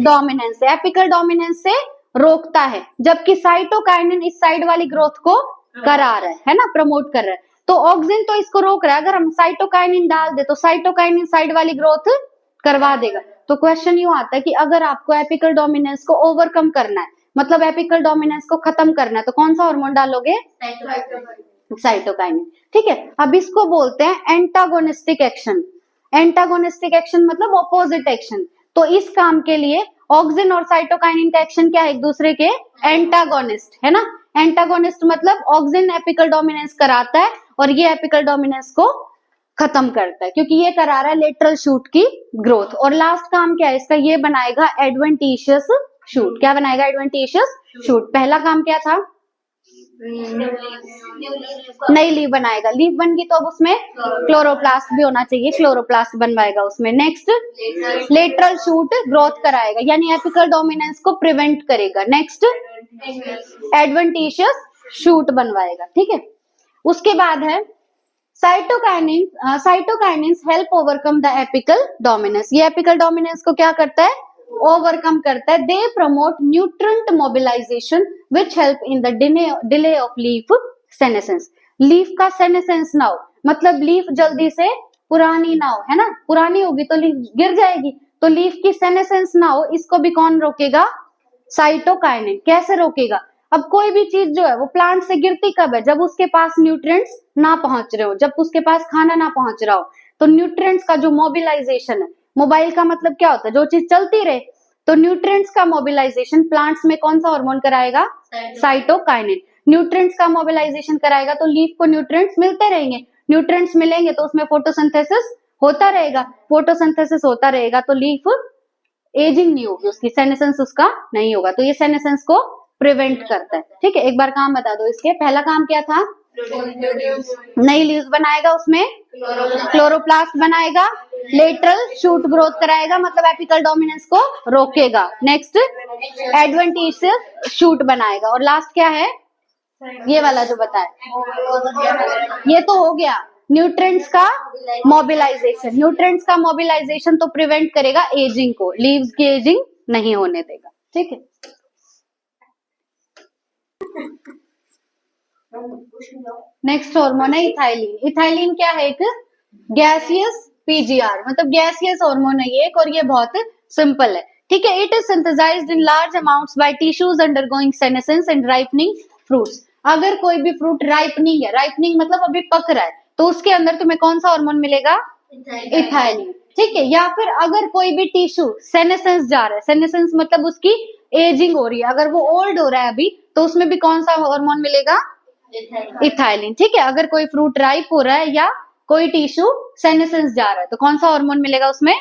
डोमिनेंस से। एपिकल डोमिनेंस से रोकता है, जबकि साइटोकाइनिन इस साइड वाली ग्रोथ को करा रहा है ना, प्रमोट कर रहा है। तो ऑक्सिन तो इसको रोक रहा है, अगर हम साइटोकाइनिन डाल दे तो साइटोकाइनिन साइड वाली ग्रोथ करवा देगा। तो क्वेश्चन यूं आता है कि अगर आपको एपिकल डोमिनेंस को ओवरकम करना है, मतलब एपिकल डोमिनेंस को खत्म करना है, तो कौन सा हार्मोन डालोगे? साइटोकाइनिन। ठीक है। अब इसको बोलते हैं एंटागोनिस्टिक एक्शन। एंटागोनिस्टिक एक्शन मतलब ऑपोजिट एक्शन। तो इस काम के लिए ऑक्सिन और साइटोकाइनिन का एक्शन क्या है? एक दूसरे के एंटागोनिस्ट, है ना। एंटागोनिस्ट मतलब ऑक्सिन एपिकल डोमिनेंस कराता है और ये एपिकल डोमिनेंस को खत्म करता है, क्योंकि ये करा रहा है लेटरल शूट की ग्रोथ। और लास्ट काम क्या है इसका? ये बनाएगा एडवेंटिशियस शूट। क्या बनाएगा? Adventitious shoot. पहला काम क्या था? नई लीव बनाएगा। लीव बन गई तो अब उसमें क्लोरोप्लास्ट भी होना चाहिए, क्लोरोप्लास्ट बनवाएगा उसमें। नेक्स्ट लेटरल शूट ग्रोथ कराएगा, यानी एपिकल डोमिनेंस को प्रिवेंट करेगा। नेक्स्ट एडवेंटिशियस शूट बनवाएगा। ठीक है। उसके बाद है cytokinins help overcome the apical dominance. ये एपिकल डोमिनेंस को क्या करता है? ओवरकम करता है। They promote nutrient mobilisation which help in the delay of leaf senescence. Leaf का सेनेसेंस ना हो, मतलब लीफ जल्दी से पुरानी ना हो, है ना, पुरानी होगी तो लीफ गिर जाएगी, तो लीफ की सेनेसेंस ना हो, इसको भी कौन रोकेगा? साइटोकाइनिन। कैसे रोकेगा? अब कोई भी चीज जो है वो प्लांट से गिरती कब है? जब उसके पास न्यूट्रिएंट्स ना पहुंच रहे हो, जब उसके पास खाना ना पहुंच रहा हो। तो न्यूट्रिएंट्स का जो मोबिलाइजेशन है, मोबाइल का मतलब क्या होता है? जो चीज चलती रहे। तो न्यूट्रिएंट्स का मोबिलाइजेशन प्लांट्स में कौन सा हार्मोन कराएगा? साइटोकाइनिन। न्यूट्रिएंट्स का मोबिलाइजेशन कराएगा तो लीफ को न्यूट्रिएंट्स मिलते रहेंगे, न्यूट्रिएंट्स मिलेंगे तो उसमें फोटोसिंथेसिस होता रहेगा, फोटोसिंथेसिस होता रहेगा तो लीफ एजिंग नहीं होगी, उसकी सेनेसेंस उसका नहीं होगा। तो ये सेनेसेंस को प्रिवेंट करता है। ठीक है, एक बार काम बता दो इसके। पहला काम क्या था? नई लीव्स बनाएगा, उसमें क्लोरोप्लास्ट बनाएगा, लेटरल शूट ग्रोथ कराएगा, मतलब एपिकल डोमिनेंस को रोकेगा। नेक्स्ट एडवेंटिशियस शूट बनाएगा, और लास्ट क्या है? ये वाला जो बताया, ये तो हो गया न्यूट्रिएंट्स का मोबिलाइजेशन। न्यूट्रिएंट्स का मोबिलाइजेशन तो प्रिवेंट करेगा एजिंग को, लीव्स की एजिंग नहीं होने देगा। ठीक है, नेक्स्ट हार्मोन है इथाइलिन। इथाइलिन क्या है? एक गैसियस पीजीआर, मतलब गैसियस हार्मोन है ये एक, और ये बहुत सिंपल है। ठीक है, it is synthesized in large amounts by tissues undergoing senescence and ripening fruits. अगर कोई भी फ्रूट राइपनिंग है, राइपनिंग मतलब अभी पक रहा है, तो उसके अंदर तुम्हें कौन सा हार्मोन मिलेगा? इथाइलिन। ठीक है, या फिर अगर कोई भी टिश्यू सेनेसेंस जा रहा है, सेनेसेंस मतलब उसकी एजिंग हो रही है, अगर वो ओल्ड हो रहा है अभी, तो उसमें भी कौन सा हार्मोन मिलेगा? इथाइलिन। ठीक है, अगर कोई फ्रूट राइप हो रहा है या कोई टिश्यू सेनेसेंस जा रहा है, तो कौन सा हार्मोन मिलेगा उसमें?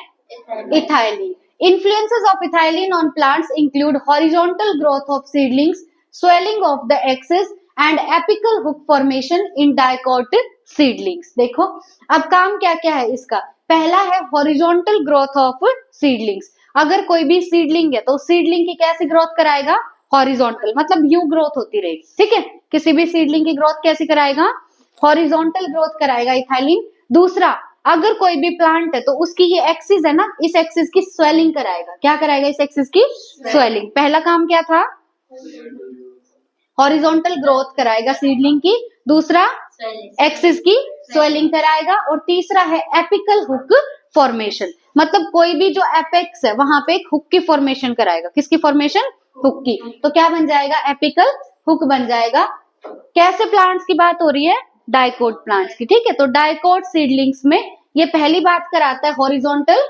Ethylene. Influences of ethylene on plants include horizontal growth of seedlings, swelling of the axis and apical hook formation in dicot seedlings। देखो अब काम क्या क्या है इसका। पहला है horizontal growth of seedlings। अगर कोई भी सीडलिंग है तो सीडलिंग की कैसी ग्रोथ कराएगा? हॉरिजॉन्टल, मतलब यू ग्रोथ होती रहेगी। ठीक है, किसी भी सीडलिंग की ग्रोथ कैसी कराएगा? हॉरिजॉन्टल ग्रोथ कराएगा इथाइलिन। दूसरा, अगर कोई भी प्लांट है तो उसकी ये एक्सिस है ना, इस एक्सिस की स्वेलिंग कराएगा। क्या कराएगा? इस एक्सिस की स्वेलिंग। पहला काम क्या था? हॉरिजॉन्टल ग्रोथ कराएगा सीडलिंग की। दूसरा, एक्सिस की स्वेलिंग कराएगा। और तीसरा है एपिकल हुक फॉर्मेशन, मतलब कोई भी जो एपेक्स है वहां पे एक हुक की फॉर्मेशन कराएगा। किसकी फॉर्मेशन? हुक की। तो क्या बन जाएगा? एपिकल हुक बन जाएगा। कैसे प्लांट्स की बात हो रही है? डाइकोट प्लांट्स की। ठीक है, तो डाइकोट सीडलिंग्स में ये पहली बात कराता है हॉरिजॉन्टल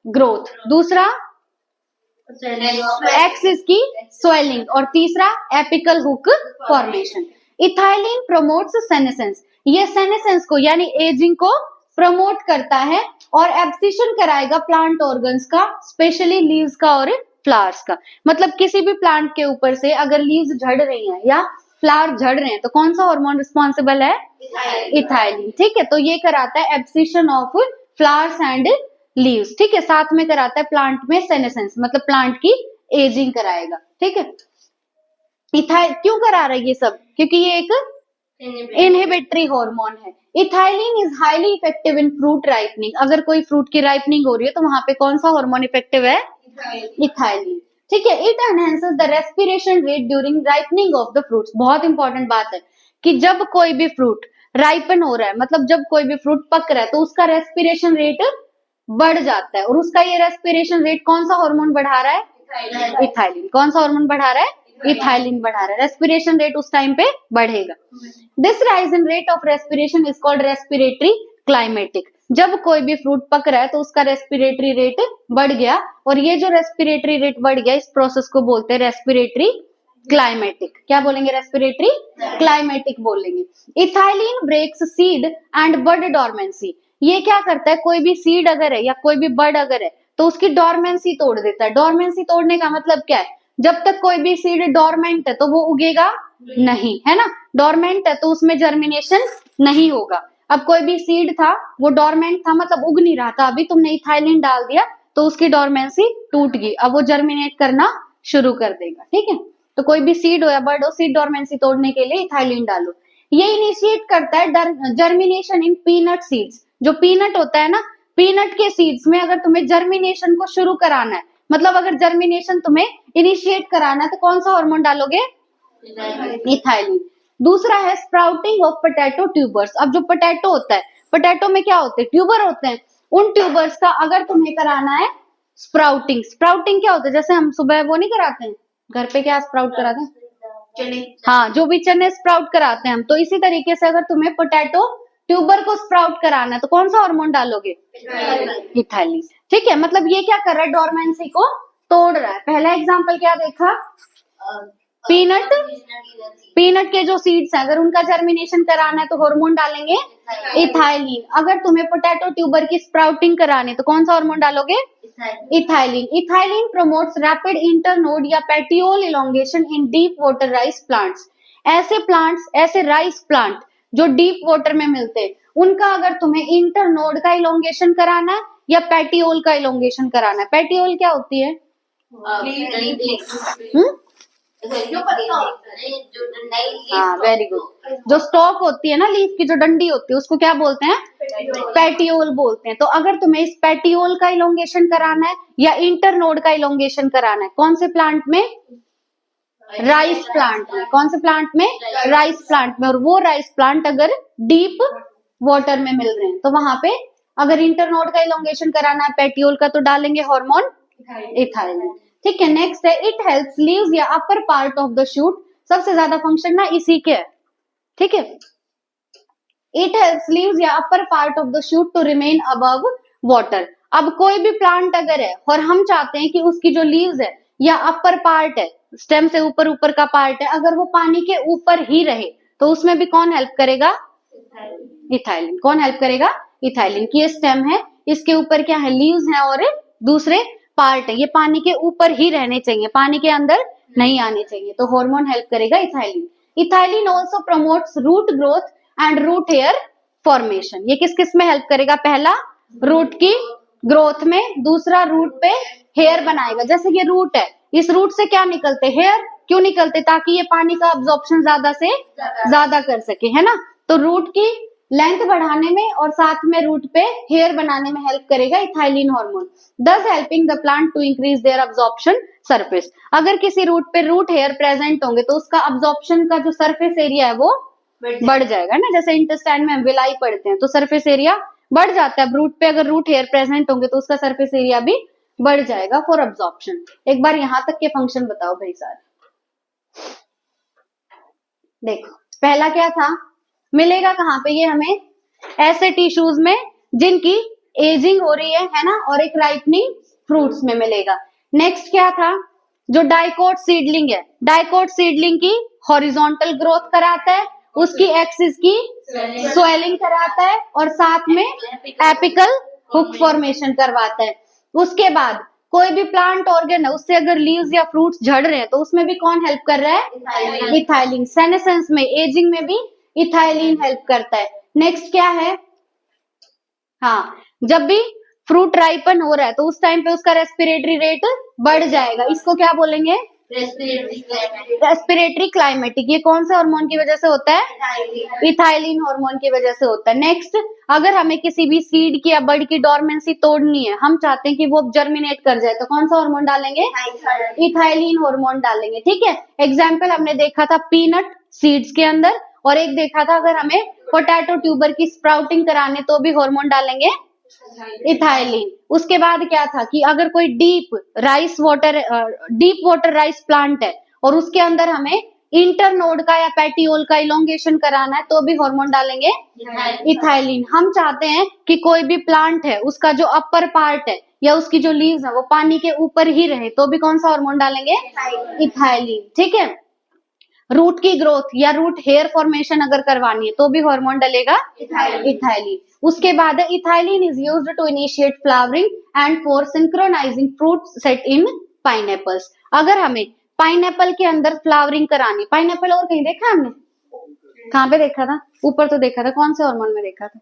ग्रोथ, दूसरा एक्सिस की स्वेलिंग, और तीसरा apical hook formation. Ethylene promotes senescence, ये सेनेसेंस को यानी एजिंग को प्रमोट करता है और एब्सिशन कराएगा प्लांट ऑर्गन्स का, स्पेशली लीव्स का और फ्लावर्स का। मतलब किसी भी प्लांट के ऊपर से अगर लीव्स झड़ रही हैं या फ्लावर झड़ रहे हैं तो कौन सा हार्मोन रिस्पॉन्सिबल है? इथाइलिन। ठीक है, तो ये कराता है abscission of flowers and leaves. ठीक है, साथ में कराता है प्लांट में सेनेसेंस, मतलब प्लांट की एजिंग कराएगा। ठीक है, इथाइल क्यों करा रहा है ये सब? क्योंकि ये एक इनहिबिटरी हार्मोन है। Ethylene is highly effective in fruit ripening. अगर कोई फ्रूट की राइपनिंग हो रही है तो वहां पे कौन सा हार्मोन इफेक्टिव है? इथाइलिन। ठीक है, it enhances the respiration rate during ripening of the fruits. बहुत इंपॉर्टेंट बात है कि जब कोई भी फ्रूट राइपन हो रहा है, मतलब जब कोई भी फ्रूट पक रहा है, तो उसका रेस्पिरेशन रेट बढ़ जाता है। और उसका ये रेस्पिरेशन रेट कौन सा हार्मोन बढ़ा रहा है? इथाइलिन। कौन सा हार्मोन बढ़ा रहा है? इथाइलिन बढ़ा रहा है। रेस्पिरेशन रेट उस टाइम पे बढ़ेगा। This rise in rate of respiration is called respiratory climatic. जब कोई भी फ्रूट पक रहा है तो उसका रेस्पिरेटरी रेट बढ़ गया, और ये जो रेस्पिरेटरी रेट बढ़ गया, इस प्रोसेस को बोलते हैं रेस्पिरेटरी क्लाइमेटिक। क्या बोलेंगे? रेस्पिरेटरी क्लाइमेटिक बोलेंगे। Ethylene breaks seed and bud dormancy. ये क्या करता है? कोई भी सीड अगर है या कोई भी बड अगर है तो उसकी डॉर्मेंसी तोड़ देता है। डॉर्मेंसी तोड़ने का मतलब क्या है? जब तक कोई भी सीड डॉर्मेंट है तो वो उगेगा नहीं, है ना। डॉर्मेंट है तो उसमें जर्मिनेशन नहीं होगा। अब कोई भी सीड था, वो डॉर्मेंट था, मतलब उग नहीं रहा था, अभी तुमने इथाइलिन डाल दिया तो उसकी डॉर्मेंसी टूट गई, अब वो जर्मिनेट करना शुरू कर देगा। ठीक है, तो कोई भी सीड हो या बर्ड हो, सीड डॉर्मेंसी तोड़ने के लिए इथाइलिन डालो। ये इनिशिएट करता है जर्मिनेशन इन पीनट सीड्स। जो पीनट होता है ना, पीनट के सीड्स में अगर तुम्हें जर्मिनेशन को शुरू कराना है, मतलब अगर जर्मिनेशन तुम्हें इनिशिएट कराना है, तो कौन सा हार्मोन डालोगे? इथाइलिन। दूसरा है स्प्राउटिंग ऑफ पोटैटो ट्यूबर्स। अब जो पोटैटो होता है, पोटैटो में क्या होते हैं? ट्यूबर होते हैं। उन ट्यूबर्स का अगर तुम्हें कराना है स्प्राउटिंग, स्प्राउटिंग क्या होता है? जैसे हम सुबह वो नहीं कराते हैं घर पे, क्या स्प्राउट कराते हैं?
चने।
हाँ, जो भी चने स्प्राउट कराते हैं हम, तो इसी तरीके से अगर तुम्हें पोटैटो ट्यूबर को स्प्राउट कराना है, तो कौन सा हार्मोन डालोगे? इथाइलिन। ठीक है, मतलब ये क्या कर रहा है? डोरमेंसी को तोड़ रहा है। पहला एग्जाम्पल क्या देखा? पीनट, पीनट के जो सीड्स हैं, अगर उनका जर्मिनेशन कराना है तो हार्मोन डालेंगे इथाइलिन। अगर तुम्हें पोटैटो ट्यूबर की स्प्राउटिंग करानी है तो कौन सा हार्मोन डालोगे? Ethylene. Ethylene promotes rapid internode या petiole elongation in deep water rice plants. ऐसे प्लांट्स, ऐसे राइस प्लांट जो डीप वाटर में मिलते हैं, उनका अगर तुम्हें इंटरनोड का इलोंगेशन कराना है या पेटियोल का इलोंगेशन कराना है। पेटियोल क्या होती है?
जो पत्ता होता है, जो नई लीफ।
हाँ, वेरी गुड। जो स्टॉक होती है ना लीफ की, जो डंडी होती है, उसको क्या बोलते हैं? पेटियोल बोलते हैं। तो अगर तुम्हें इस पेटियोल का इलोंगेशन कराना है या इंटरनोड का इलोंगेशन कराना है, कौन से प्लांट में? राइस प्लांट में। कौन से प्लांट में? राइस प्लांट में। और वो राइस प्लांट अगर डीप वाटर में मिल रहे हैं, तो वहां पे अगर इंटरनोड का इलोंगेशन कराना है पेटियोल का, तो डालेंगे हार्मोन इथाइलिन। ठीक है, नेक्स्ट है इट हेल्प्स लीव्स या upper part of the shoot. सबसे ज्यादा फंक्शन ना इसी के है। ठीक है, इट हेल्प्स लीव्स या upper part of the shoot to remain above water. अब कोई भी प्लांट अगर है और हम चाहते हैं कि उसकी जो लीव्स है या अपर पार्ट है, स्टेम से ऊपर ऊपर का पार्ट है, अगर वो पानी के ऊपर ही रहे, तो उसमें भी कौन हेल्प करेगा? इथाइलिन। कौन हेल्प करेगा? इथाइलिन। की ये स्टेम है, इसके ऊपर क्या है? लीव्स है और दूसरे पार्ट है, ये पानी के ऊपर ही रहने चाहिए, पानी के अंदर नहीं आने चाहिए, तो हार्मोन हेल्प करेगा ethylene. Ethylene also promotes root growth and root hair formation. ये किस किस में हेल्प करेगा? पहला रूट की ग्रोथ में, दूसरा रूट पे हेयर बनाएगा। जैसे ये रूट है, इस रूट से क्या निकलते? हेयर। क्यों निकलते? ताकि ये पानी का अब्जॉर्प्शन ज्यादा से ज्यादा कर सके, है ना। तो रूट की लेंथ बढ़ाने में और साथ में रूट पे हेयर बनाने में हेल्प करेगा ethylene hormone, thus helping the plant to increase their absorption surface. अगर किसी रूट पे रूट हेयर प्रेजेंट होंगे तो उसका अब्जॉर्प्शन का जो सरफेस एरिया है वो बढ़ जाएगा ना। जैसे इंटेस्टाइन में हम विलाई पढ़ते हैं तो सरफेस एरिया बढ़ जाता है। रूट पे अगर रूट हेयर प्रेजेंट होंगे तो उसका सरफेस एरिया भी बढ़ जाएगा फॉर अब्जॉर्प्शन। एक बार यहां तक के फंक्शन बताओ भाई साहब। देखो, पहला क्या था? मिलेगा कहाँ पे ये हमें? ऐसे टिश्यूज में जिनकी एजिंग हो रही है ना, और एक राइपनिंग फ्रूट्स में मिलेगा। नेक्स्ट क्या था? जो डाइकोट सीडलिंग है, डाइकोट सीडलिंग की हॉरिजॉन्टल ग्रोथ कराता है, उसकी एक्सिस की स्वेलिंग कराता है, और साथ में एपिकल हुक फॉर्मेशन करवाता है। उसके बाद कोई भी प्लांट ऑर्गन है, उससे अगर लीव्स या फ्रूट्स झड़ रहे हैं तो उसमें भी कौन हेल्प कर रहा है? इथाइलिन। सेनेसेंस में, एजिंग में भी इथाइलिन हेल्प करता है। नेक्स्ट क्या है? हाँ, जब भी फ्रूट राइपन हो रहा है तो उस टाइम पे उसका रेस्पिरेटरी रेट बढ़ जाएगा। इसको क्या बोलेंगे? Respiratory climatic. ये कौन से हार्मोन की वजह से होता है? इथाइलिन हार्मोन की वजह से होता है। नेक्स्ट, अगर हमें किसी भी सीड की या बड की डोरमेंसी तोड़नी है, हम चाहते हैं कि वो जर्मिनेट कर जाए, तो कौन सा हार्मोन डालेंगे? इथाइलिन हार्मोन डालेंगे। ठीक है, एग्जाम्पल हमने देखा था पीनट सीड्स के अंदर, और एक देखा था अगर हमें पोटैटो ट्यूबर की स्प्राउटिंग कराने तो भी हार्मोन डालेंगे इथाइलिन। उसके बाद क्या था कि अगर कोई डीप वाटर राइस प्लांट है और उसके अंदर हमें इंटरनोड का या पेटियोल का इलोंगेशन कराना है तो भी हार्मोन डालेंगे इथाइलिन। हम चाहते हैं कि कोई भी प्लांट है उसका जो अपर पार्ट है या उसकी जो लीव्स है वो पानी के ऊपर ही रहे, तो भी कौन सा हार्मोन डालेंगे? इथाइलिन। ठीक है, रूट की ग्रोथ या रूट हेयर फॉर्मेशन अगर करवानी है तो भी हार्मोन डलेगा इथाइलिन। उसके बाद ethylene is used to initiate flowering and for synchronizing fruit set in pineapples. अगर हमें पाइनएप्पल के अंदर फ्लावरिंग करानी, पाइनएप्पल और कहीं देखा हमने? कहाँ पे देखा था? ऊपर तो देखा था, कौन से हार्मोन में देखा था?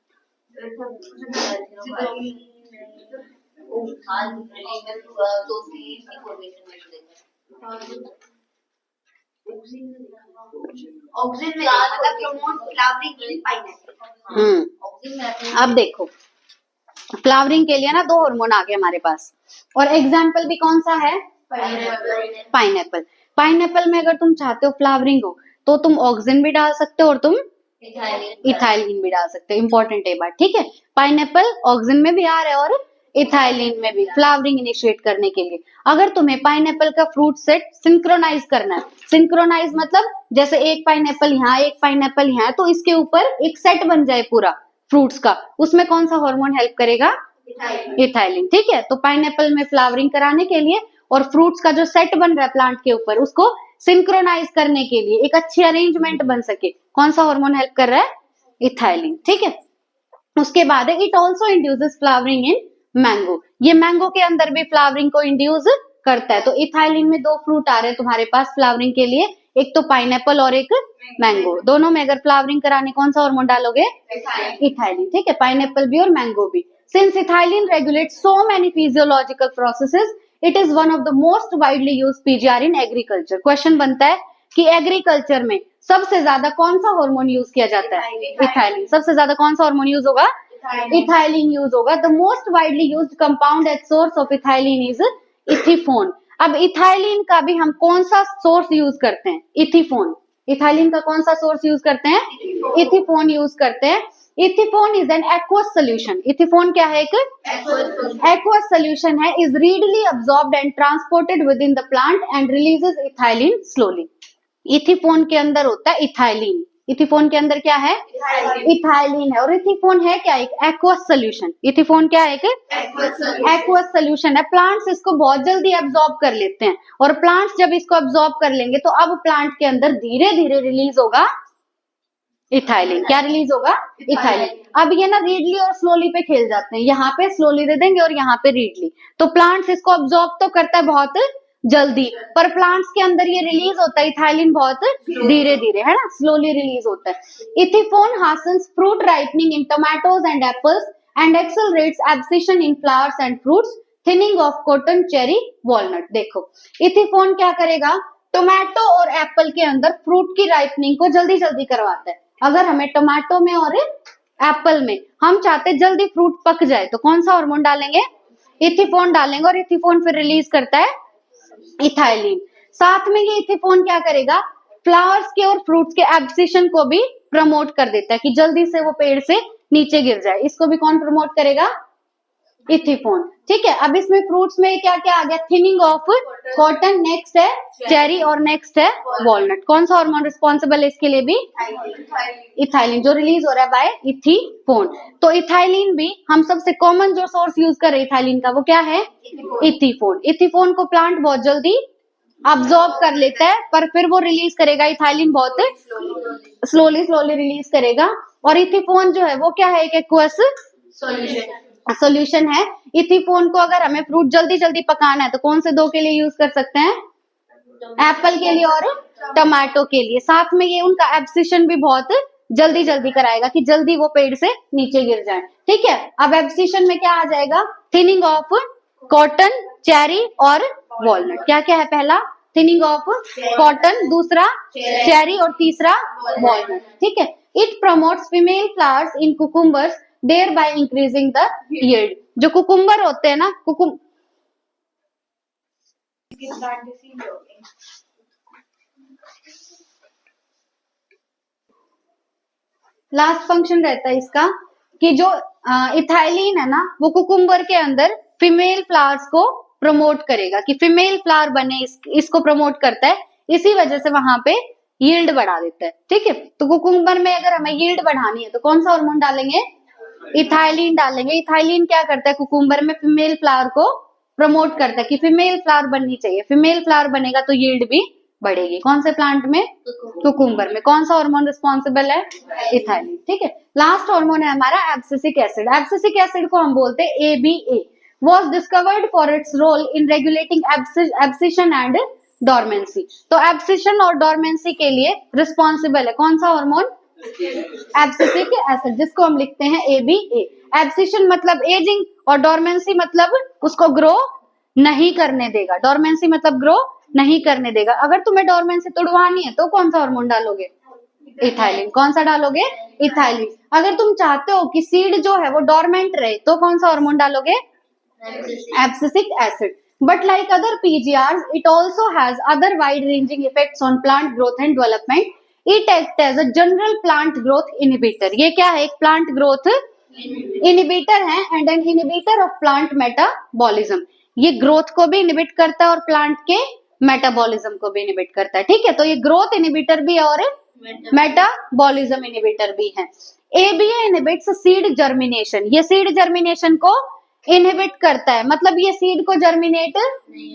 ऑक्सिन में मतलब प्रमोट फ्लावरिंग इन पाइनएप्पल। ऑक्सिन में
अब देखो फ्लावरिंग के लिए ना दो हार्मोन आ गए हमारे पास, और एग्जाम्पल भी कौन सा है, पाइनएप्पल। पाइनएप्पल में अगर तुम चाहते हो फ्लावरिंग हो तो तुम ऑक्सिन भी डाल सकते हो और तुम इथाइलिन भी डाल सकते हो। इंपॉर्टेंट है बात, ठीक है। पाइनएप्पल ऑक्सिन में भी आ रहा है और इथाइलिन में भी, फ्लावरिंग इनिशिएट करने के लिए। अगर तुम्हें पाइनएप्पल का फ्रूट सेट सिंक्रोनाइज करना है, सिंक्रोनाइज मतलब जैसे एक पाइनएप्पल यहाँ एक पाइनएप्पल यहाँ, तो इसके ऊपर एक सेट बन जाए पूरा फ्रूट्स का, उसमें कौन सा हार्मोन हेल्प करेगा, इथाइलिन, ठीक है। तो पाइनएप्पल में फ्लावरिंग कराने के लिए और फ्रूट्स का जो सेट बन रहा है प्लांट के ऊपर, उसको सिंक्रोनाइज करने के लिए, एक अच्छी अरेंजमेंट बन सके, कौन सा हार्मोन हेल्प कर रहा है, इथाइलिन, ठीक है। उसके बाद है it also induces flowering in mango, ये मैंगो के अंदर भी फ्लावरिंग को इंड्यूस करता है। तो इथाइलिन में दो फ्रूट आ रहे हैं तुम्हारे पास फ्लावरिंग के लिए, एक तो पाइनएप्पल और एक मैंगो। दोनों में अगर फ्लावरिंग कराने कौन सा हार्मोन डालोगे, इथाइलिन, ठीक है। पाइनएप्पल भी और मैंगो भी। Since ethylene regulates so many physiological processes, it is one of the most widely used PGR in agriculture. Question बनता है कि एग्रीकल्चर में सबसे ज्यादा कौन सा हार्मोन यूज किया जाता है, इथाइलिन। सबसे ज्यादा कौन सा हार्मोन यूज होगा, इथाइलिन यूज होगा। The most widely used compound at source of ethylene is ethephon. अब इथाइलिन का भी हम कौन सा सोर्स यूज करते हैं, इथिफोन। इथाइलिन का कौन सा सोर्स यूज करते हैं, इथिफोन यूज करते हैं। Ethephon is an aqueous solution. Ethephon क्या है, एक एक्वस सोल्यूशन है। Is readily absorbed and transported within the plant and releases ethylene slowly. Ethephon के अंदर होता है इथाइलिन, इथिफोन के अंदर क्या है, इथाइलिन है। और इथिफोन है क्या, एक एक्वस सोल्यूशन। इथिफोन क्या है, एक एक्वस सोल्यूशन है। प्लांट्स इसको बहुत जल्दी एब्जॉर्ब कर लेते हैं, और प्लांट्स जब इसको एब्जॉर्ब कर लेंगे तो अब प्लांट के अंदर धीरे धीरे रिलीज होगा इथाइलिन। क्या रिलीज होगा, इथाइलिन। अब ये ना रीडली और स्लोली पे खेल जाते हैं, यहाँ पे स्लोली दे देंगे और यहाँ पे रीडली। तो प्लांट्स इसको एब्जॉर्ब तो करता है बहुत जल्दी, पर प्लांट्स के अंदर ये रिलीज होता है इथाइलिन बहुत धीरे धीरे, है ना, स्लोली रिलीज होता है। Ethephon hastens fruit ripening in tomatoes and apples and accelerates abscission in flowers and fruits, thinning of cotton, cherry, walnut. देखो इथिफोन क्या करेगा, टोमेटो और एप्पल के अंदर फ्रूट की राइपनिंग को जल्दी जल्दी करवाता है। अगर हमें टोमेटो में और एप्पल में हम चाहते जल्दी फ्रूट पक जाए तो कौन सा हार्मोन डालेंगे, इथिफोन डालेंगे, और इथिफोन फिर रिलीज करता है इथाइलिन। साथ में ये इथिफोन क्या करेगा, फ्लावर्स के और फ्रूट्स के एब्सिशन को भी प्रमोट कर देता है कि जल्दी से वो पेड़ से नीचे गिर जाए। इसको भी कौन प्रमोट करेगा, इथिफोन, ठीक है। अब इसमें फ्रूट्स में क्या क्या आ गया, थिनिंग ऑफ कॉटन, नेक्स्ट है चेरी और नेक्स्ट है वॉलनट। कौन सा हार्मोन रिस्पॉन्सिबल है इसके लिए भी, इथाइलिन, जो रिलीज हो रहा है बाय इथिफोन। तो इथाइलिन भी हम सबसे कॉमन जो सोर्स यूज कर रहे हैं इथाइलिन का, वो क्या है, इथिफोन। इथिफोन को प्लांट बहुत जल्दी अब्सॉर्ब कर लेता है, पर फिर वो रिलीज करेगा इथाइलिन बहुत स्लोली स्लोली रिलीज करेगा। और इथिफोन जो है वो क्या है, एक एक्वस सोल्यूशन है। इथिफोन को अगर हमें फ्रूट जल्दी जल्दी पकाना है तो कौन से दो के लिए यूज कर सकते हैं, एप्पल के लिए और टमाटो के लिए। साथ में ये उनका एब्सिशन भी बहुत जल्दी जल्दी कराएगा कि जल्दी वो पेड़ से नीचे गिर जाए, ठीक है। अब एब्सिशन में क्या आ जाएगा, थिनिंग ऑफ कॉटन, चेरी और वॉलनट। क्या क्या है, पहला थिनिंग ऑफ कॉटन, दूसरा चेरी और तीसरा वॉलनट, ठीक है। It promotes female flowers in cucumbers thereby increasing the yield। जो कुकुम्बर होते हैं ना, लास्ट फंक्शन रहता है इसका कि जो इथाइलिन है ना, वो कुकुम्बर के अंदर फीमेल फ्लावर्स को प्रमोट करेगा कि फीमेल फ्लावर बने, इसको प्रमोट करता है। इसी वजह से वहां पे यील्ड बढ़ा देता है, ठीक है। तो कुकुम्बर में अगर हमें यील्ड बढ़ानी है तो कौन सा हार्मोन डालेंगे, इथाइलिन डालेंगे। इथाइलिन क्या करता है, कुकुम्बर में फीमेल फ्लावर को प्रमोट करता है कि फीमेल फ्लावर बननी चाहिए। फीमेल फ्लावर बनेगा तो यील्ड भी बढ़ेगी। कौन से प्लांट में, कुकुम्बर में। कौन सा हार्मोन रिस्पॉन्सिबल है, इथाइलिन, ठीक है। लास्ट हार्मोन है हमारा एब्सिसिक एसिड। एब्सिसिक एसिड को हम बोलते हैं ABA। was discovered for its role in regulating abscission and dormancy। तो एब्सिशन और डॉर्मेंसी के लिए रिस्पॉन्सिबल है कौन सा हार्मोन, एब्सिसिक एसिड, जिसको हम लिखते हैं ABA। एब्सिशन मतलब एजिंग और डॉर्मेंसी मतलब उसको ग्रो नहीं करने देगा। डॉर्मेंसी मतलब ग्रो नहीं करने देगा। अगर तुम्हें डोरमेंसी तोड़वानी है तो कौन सा हार्मोन डालोगे? इथाइलिन। कौन सा डालोगे? इथाइलिन। अगर तुम चाहते हो कि सीड जो है वो डोरमेंट रहे तो कौन सा हार्मोन डालोगे? Abscisic acid. But like other PGRs, it also has other wide-ranging effects on plant growth and development. It acts as a general plant growth inhibitor. ये क्या है? एक plant growth inhibitor है and an inhibitor of plant metabolism. ये growth को भी inhibit करता है और plant के metabolism को भी inhibit करता है। ठीक है, तो ये growth inhibitor भी है और metabolism inhibitor भी है। ABA inhibits seed germination. ये seed germination को इनहिबिट करता है, मतलब ये सीड को जर्मिनेट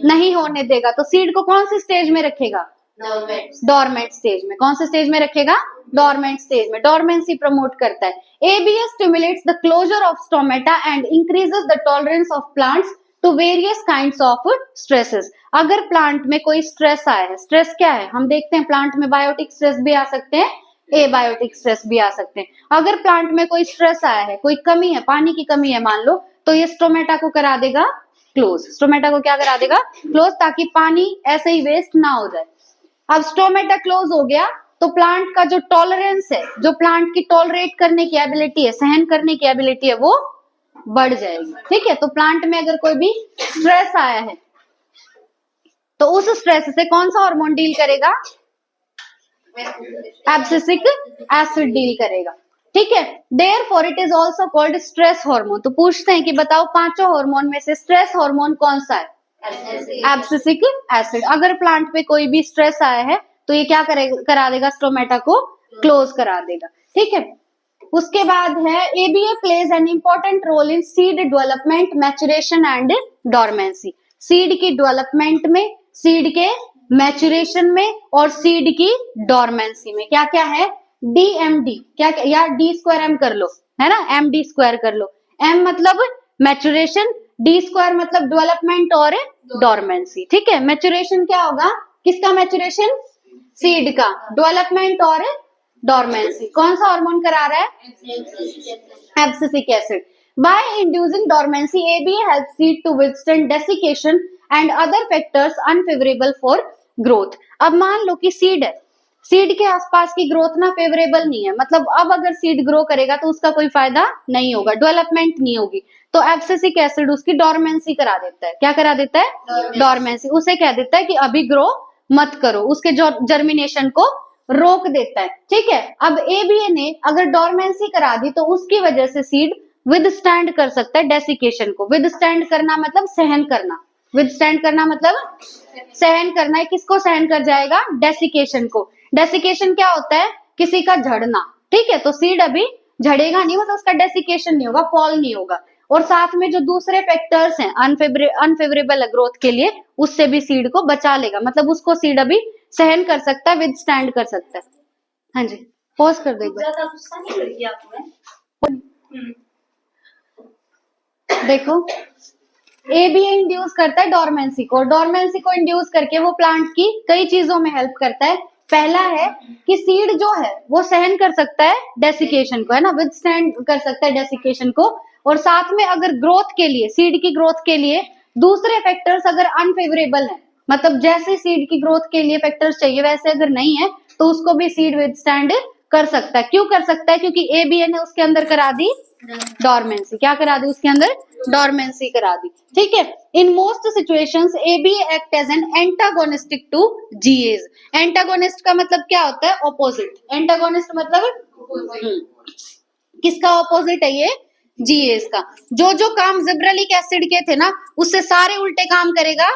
नहीं होने देगा। तो सीड को कौन सी स्टेज में रखेगा? डोरमेंट स्टेज में। कौन से स्टेज में रखेगा? डोरमेंट स्टेज में। डोरमेंसी प्रमोट करता है। ABA stimulates the closure of stomata and increases the tolerance of plants to various kinds of stresses. अगर प्लांट में कोई स्ट्रेस आया है, स्ट्रेस क्या है हम देखते हैं, प्लांट में बायोटिक स्ट्रेस भी आ सकते हैं, एबायोटिक स्ट्रेस भी आ सकते हैं। अगर प्लांट में कोई स्ट्रेस आया है, कोई कमी है, पानी की कमी है मान लो, तो ये स्टोमेटा को करा देगा क्लोज। स्टोमेटा को क्या करा देगा? क्लोज, ताकि पानी ऐसे ही वेस्ट ना हो जाए। अब स्टोमेटा क्लोज हो गया तो प्लांट का जो टॉलरेंस है, जो प्लांट की टॉलरेट करने की एबिलिटी है, सहन करने की एबिलिटी है, वो बढ़ जाएगी। ठीक है, तो प्लांट में अगर कोई भी स्ट्रेस आया है तो उस स्ट्रेस से कौन सा हार्मोन डील करेगा? एब्सिसिक एसिड डील करेगा। ठीक है, therefore it is also called stress hormone. तो पूछते हैं कि बताओ पांचों हार्मोन में से स्ट्रेस हार्मोन कौन सा है? Abscisic acid. अगर प्लांट पे कोई भी स्ट्रेस आया है तो ये क्या करा देगा? स्टोमेटा को क्लोज करा देगा। ठीक है, उसके बाद है ABA plays an important role in seed development, maturation and dormancy. Seed की डेवलपमेंट में, सीड के मैचुरेशन में और सीड की डोरमेंसी में क्या क्या है? DMD क्या क्या, या D स्क्वायर M कर लो, है ना, MD स्क्वायर कर लो। M मतलब मैचुरेशन, D स्क्वायर मतलब डेवलपमेंट और डोरमेंसी। ठीक है, मैचुरेशन क्या होगा? किसका मैचुरेशन? सीड का। डेवलपमेंट और डोरमेंसी कौन सा हार्मोन करा रहा है? Abscisic acid. By inducing dormancy ABA helps seed to withstand desiccation and other factors unfavourable for growth. अब मान लो कि सीड है, सीड के आसपास की ग्रोथ ना फेवरेबल नहीं है, मतलब अब अगर सीड ग्रो करेगा तो उसका कोई फायदा नहीं होगा, डेवलपमेंट नहीं होगी, तो एब्सिसिक एसिड उसकी डोरमेंसी करा देता है। क्या करा देता है? डोरमेंसी। उसे कह देता है कि अभी ग्रो मत करो, उसके जर्मिनेशन को रोक देता है। ठीक है, अब एबीए ने अगर डोरमेंसी करा दी तो उसकी वजह से सीड विदस्टैंड कर सकता है डेसिकेशन को। विदस्टैंड करना मतलब सहन करना, विदस्टैंड करना मतलब सहन करना है। किसको सहन कर जाएगा? डेसिकेशन को। डेसिकेशन क्या होता है? किसी का झड़ना। ठीक है, तो सीड अभी झड़ेगा नहीं, मतलब उसका डेसिकेशन नहीं होगा, फॉल नहीं होगा। और साथ में जो दूसरे फैक्टर्स हैं अनफेवरेबल ग्रोथ के लिए, उससे भी सीड को बचा लेगा, मतलब उसको सीड अभी सहन कर सकता है, विदस्टैंड कर सकता है। हाँ जी, पॉज कर दो एक बार। देखो, एबीए इंड्यूस करता है डोरमेंसी को, डोरमेंसी को इंड्यूस करके वो प्लांट की कई चीजों में हेल्प करता है। पहला है कि सीड जो है वो सहन कर सकता है डेसिकेशन को, है ना, विदस्टैंड कर सकता है डेसिकेशन को। और साथ में अगर ग्रोथ के लिए, सीड की ग्रोथ के लिए दूसरे फैक्टर्स अगर अनफेवरेबल है, मतलब जैसे सीड की ग्रोथ के लिए फैक्टर्स चाहिए वैसे अगर नहीं है, तो उसको भी सीड विदस्टैंड कर सकता है। क्यों कर सकता है? क्योंकि एबीए ने उसके अंदर करा दी डोरमेंसी। क्या करा दी? उसके अंदर डोरमेंसी करा दी। ठीक है, in most situations ABA act as an antagonistic to GAs. Antagonist का मतलब क्या होता है? ऑपोजिट। एंटागोनिस्ट मतलब किसका ऑपोजिट है? ये जीएज का। जो जो काम जिब्रेलिक एसिड के थे ना, उससे सारे उल्टे काम करेगा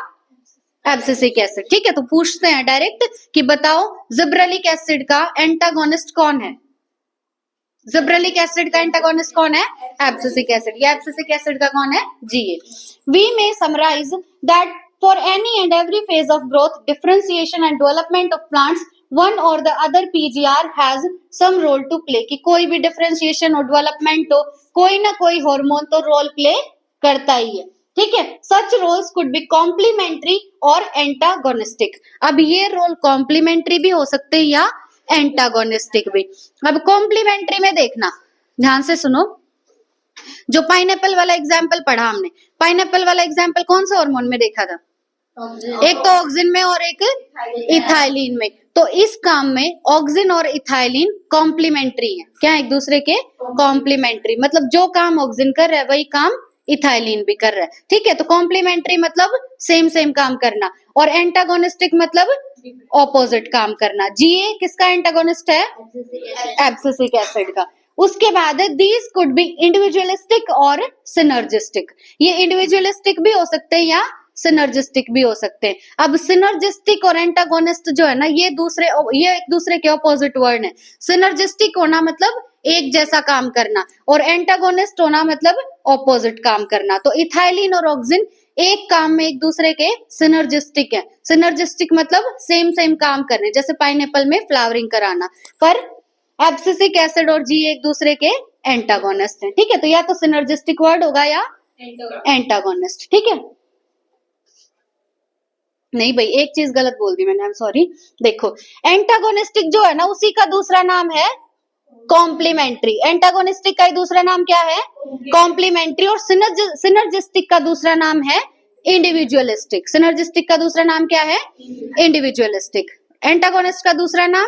एब्सिसिक एसिड। ठीक है, तो पूछते हैं डायरेक्ट कि बताओ जिब्रेलिक एसिड का एंटागोनिस्ट कौन है? जिब्रेलिक एसिड का एंटागोनिस्ट कौन है? Abscisic acid. ये एब्सिसिक एसिड का कौन है? GA. We may summarise that for any and every phase of growth, differentiation and development of plants, one और the other PGR has some role to play. कि कोई भी डिफरेंशिएशन और development हो, कोई ना कोई हार्मोन तो रोल प्ले करता ही है। ठीक है, such roles could be complementary और एंटागोनिस्टिक। अब ये रोल कॉम्प्लीमेंट्री भी हो सकते हैं या एंटागोनिस्टिक भी। अब कॉम्प्लीमेंट्री में देखना, ध्यान से सुनो, जो पाइनएप्पल वाला एग्जाम्पल पढ़ा हमने, पाइनएप्पल वाला एग्जाम्पल कौन सा हार्मोन में देखा था? एक तो ऑक्सिन में और एक इथाइलिन में। तो इस काम में ऑक्सिन और इथाइलिन कॉम्प्लीमेंट्री है। क्या एक दूसरे के कॉम्प्लीमेंट्री, मतलब जो काम ऑक्सिन कर रहा है वही काम इथाइलिन भी कर रहा है। ठीक है, तो कॉम्प्लीमेंट्री मतलब सेम सेम काम करना, और एंटागोनिस्टिक मतलब ऑपोजिट काम करना। जीए किसका एंटागोनिस्ट है? एब्सिसिक एसिड का। उसके बाद दीज कुड बी इंडिविजुअलिस्टिक और सिनर्जिस्टिक। ये इंडिविजुअलिस्टिक भी हो सकते हैं या सिनर्जिस्टिक भी हो सकते हैं। अब सिनर्जिस्टिक और एंटागोनिस्ट जो है ना, ये एक दूसरे के ऑपोजिट वर्ड है। सिनर्जिस्टिक होना मतलब एक जैसा काम करना, और एंटागोनिस्ट होना मतलब ऑपोजिट काम करना। तो इथाइलिन और ऑक्सिन एक काम में एक दूसरे के सिनर्जिस्टिक है। सिनर्जिस्टिक मतलब सेम सेम काम करने, जैसे पाइनएप्पल में फ्लावरिंग कराना। पर एब्सिसिक एसिड और जी एक दूसरे के एंटागोनिस्ट हैं। ठीक है, तो या तो सिनर्जिस्टिक वर्ड होगा या एंटागोनिस्ट। ठीक है, नहीं भाई एक चीज गलत बोल दी मैंने, आई एम सॉरी। देखो एंटागोनिस्टिक जो है ना, उसी का दूसरा नाम है कॉम्प्लीमेंट्री। एंटागोनिस्टिक का दूसरा नाम क्या है? कॉम्प्लीमेंट्री। और सिनर्जिस्टिक का दूसरा नाम है इंडिविजुअलिस्टिक। सिनर्जिस्टिक का दूसरा नाम क्या है? इंडिविजुअलिस्टिक। एंटागोनिस्ट का दूसरा नाम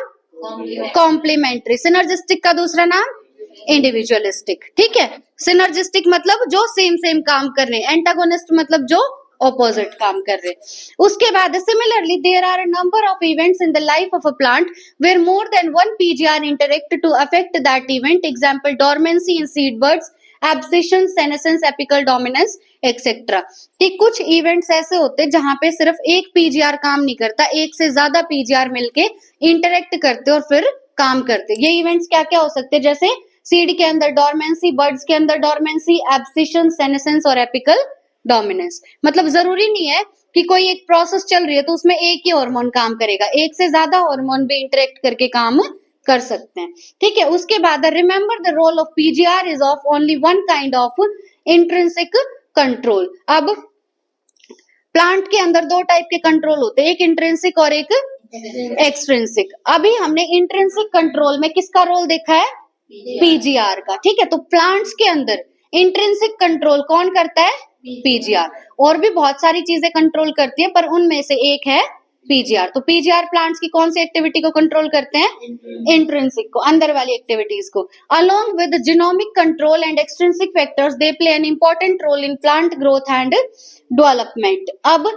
कॉम्प्लीमेंट्री। सिनर्जिस्टिक का दूसरा नाम इंडिविजुअलिस्टिक। ठीक है, सिनर्जिस्टिक मतलब जो सेम सेम काम कर रहे हैं, एंटागोनिस्ट मतलब जो ऑपोजिट काम कर रहे हैं। उसके बाद similarly there are a number of events in the life of a plant where more than one PGR interact to affect that event. Example dormancy in seed buds, abscission, senescence, apical dominance etcetera. कि कुछ events ऐसे होते हैं जहां पे सिर्फ एक PGR काम नहीं करता, एक से ज्यादा पीजीआर मिलके इंटरेक्ट करते और फिर काम करते। ये इवेंट्स क्या क्या हो सकते हैं? जैसे सीड के अंदर डोरमेंसी, बर्ड्स के अंदर डोरमेंसी, एब्सिशन, सेनेसेंस और एपिकल डोमिनेंस। मतलब जरूरी नहीं है कि कोई एक प्रोसेस चल रही है तो उसमें एक ही हार्मोन काम करेगा, एक से ज्यादा हार्मोन भी इंटरेक्ट करके काम कर सकते हैं। ठीक है, उसके बाद remember the role of PGR is of only one kind of intrinsic control. अब प्लांट के अंदर दो टाइप के कंट्रोल होते हैं, एक इंट्रिंसिक और एक एक्सट्रिंसिक। अभी हमने इंट्रिंसिक कंट्रोल में किसका रोल देखा है? पीजीआर का। ठीक है, तो प्लांट्स के अंदर इंट्रिंसिक कंट्रोल कौन करता है? पीजीआर। और भी बहुत सारी चीजें कंट्रोल करती है, पर उनमें से एक है पीजीआर। तो पीजीआर प्लांट्स की कौन सी एक्टिविटी को कंट्रोल करते हैं? इंट्रिंसिक को, अंदर वाली एक्टिविटीज को। Along with genomic control and extrinsic factors they play an important role in plant growth and development. अब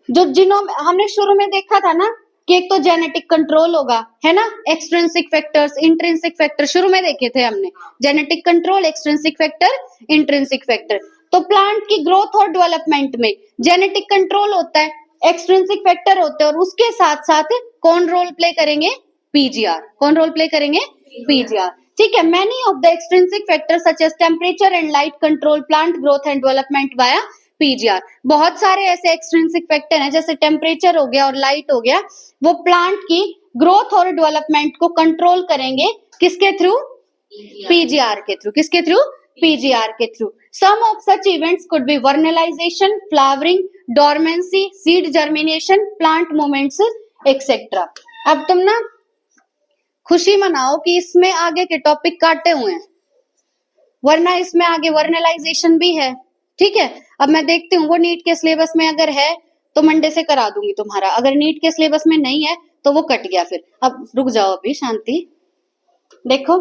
जो जीनोम हमने शुरू में देखा था ना कि एक तो जेनेटिक कंट्रोल होगा, है ना, एक्सट्रिंसिक फैक्टर्स, इंट्रिंसिक फैक्टर शुरू में देखे थे हमने। Genetic control, extrinsic factor, intrinsic factor. तो प्लांट की ग्रोथ और डेवलपमेंट में जेनेटिक कंट्रोल होता है, एक्सट्रिंसिक फैक्टर होते हैं, और उसके साथ साथ कौन रोल प्ले करेंगे? पीजीआर। कौन रोल प्ले करेंगे? पीजीआर। ठीक है, many of the extrinsic factors such as temperature and light control plant growth and development via PGR. बहुत सारे ऐसे एक्सट्रिंसिक फैक्टर हैं, जैसे टेम्परेचर हो गया और लाइट हो गया, वो प्लांट की ग्रोथ और डेवलपमेंट को कंट्रोल करेंगे किसके थ्रू? पीजीआर के थ्रू। किसके थ्रू? पीजीआर के through. Some of such events could be vernalization, flowering, dormancy, seed germination, plant movements, etc. अब तुम ना खुशी मनाओ कि इसमें आगे के टॉपिक काटे हुए हैं, वरना इसमें आगे वर्नलाइजेशन भी है। ठीक है, अब मैं देखती हूँ वो नीट के सिलेबस में अगर है तो मंडे से करा दूंगी तुम्हारा, अगर नीट के सिलेबस में नहीं है तो वो कट गया फिर। अब रुक जाओ अभी शांति। देखो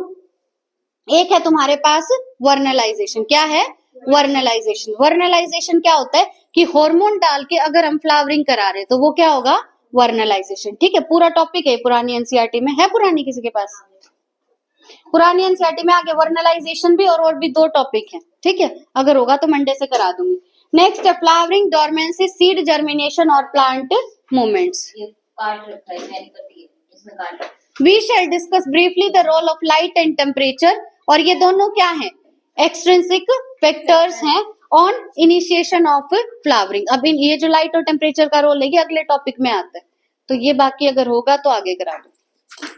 एक है तुम्हारे पास वर्नलाइजेशन। क्या है? वर्नलाइजेशन। वर्नलाइजेशन क्या होता है कि हार्मोन डाल के अगर हम फ्लावरिंग करा रहे हैं तो वो क्या होगा? वर्नलाइजेशन। ठीक है, पूरा टॉपिक है पुरानी एनसीईआरटी में। है पुरानी किसी के पास? पुरानी एनसीईआरटी में आगे वर्नलाइजेशन भी और भी दो टॉपिक है। ठीक है, अगर होगा तो मंडे से करा दूंगी। नेक्स्ट है फ्लावरिंग, डोरमेंसी, सीड जर्मिनेशन और plant movements. We shall discuss briefly the role of light and temperature। और ये दोनों क्या है? एक्सट्रिंसिक फैक्टर्स हैं ऑन इनिशिएशन ऑफ फ्लावरिंग। अब ये जो लाइट और टेम्परेचर का रोल है ये अगले टॉपिक में आता है, तो ये बाकी अगर होगा तो आगे करा दो।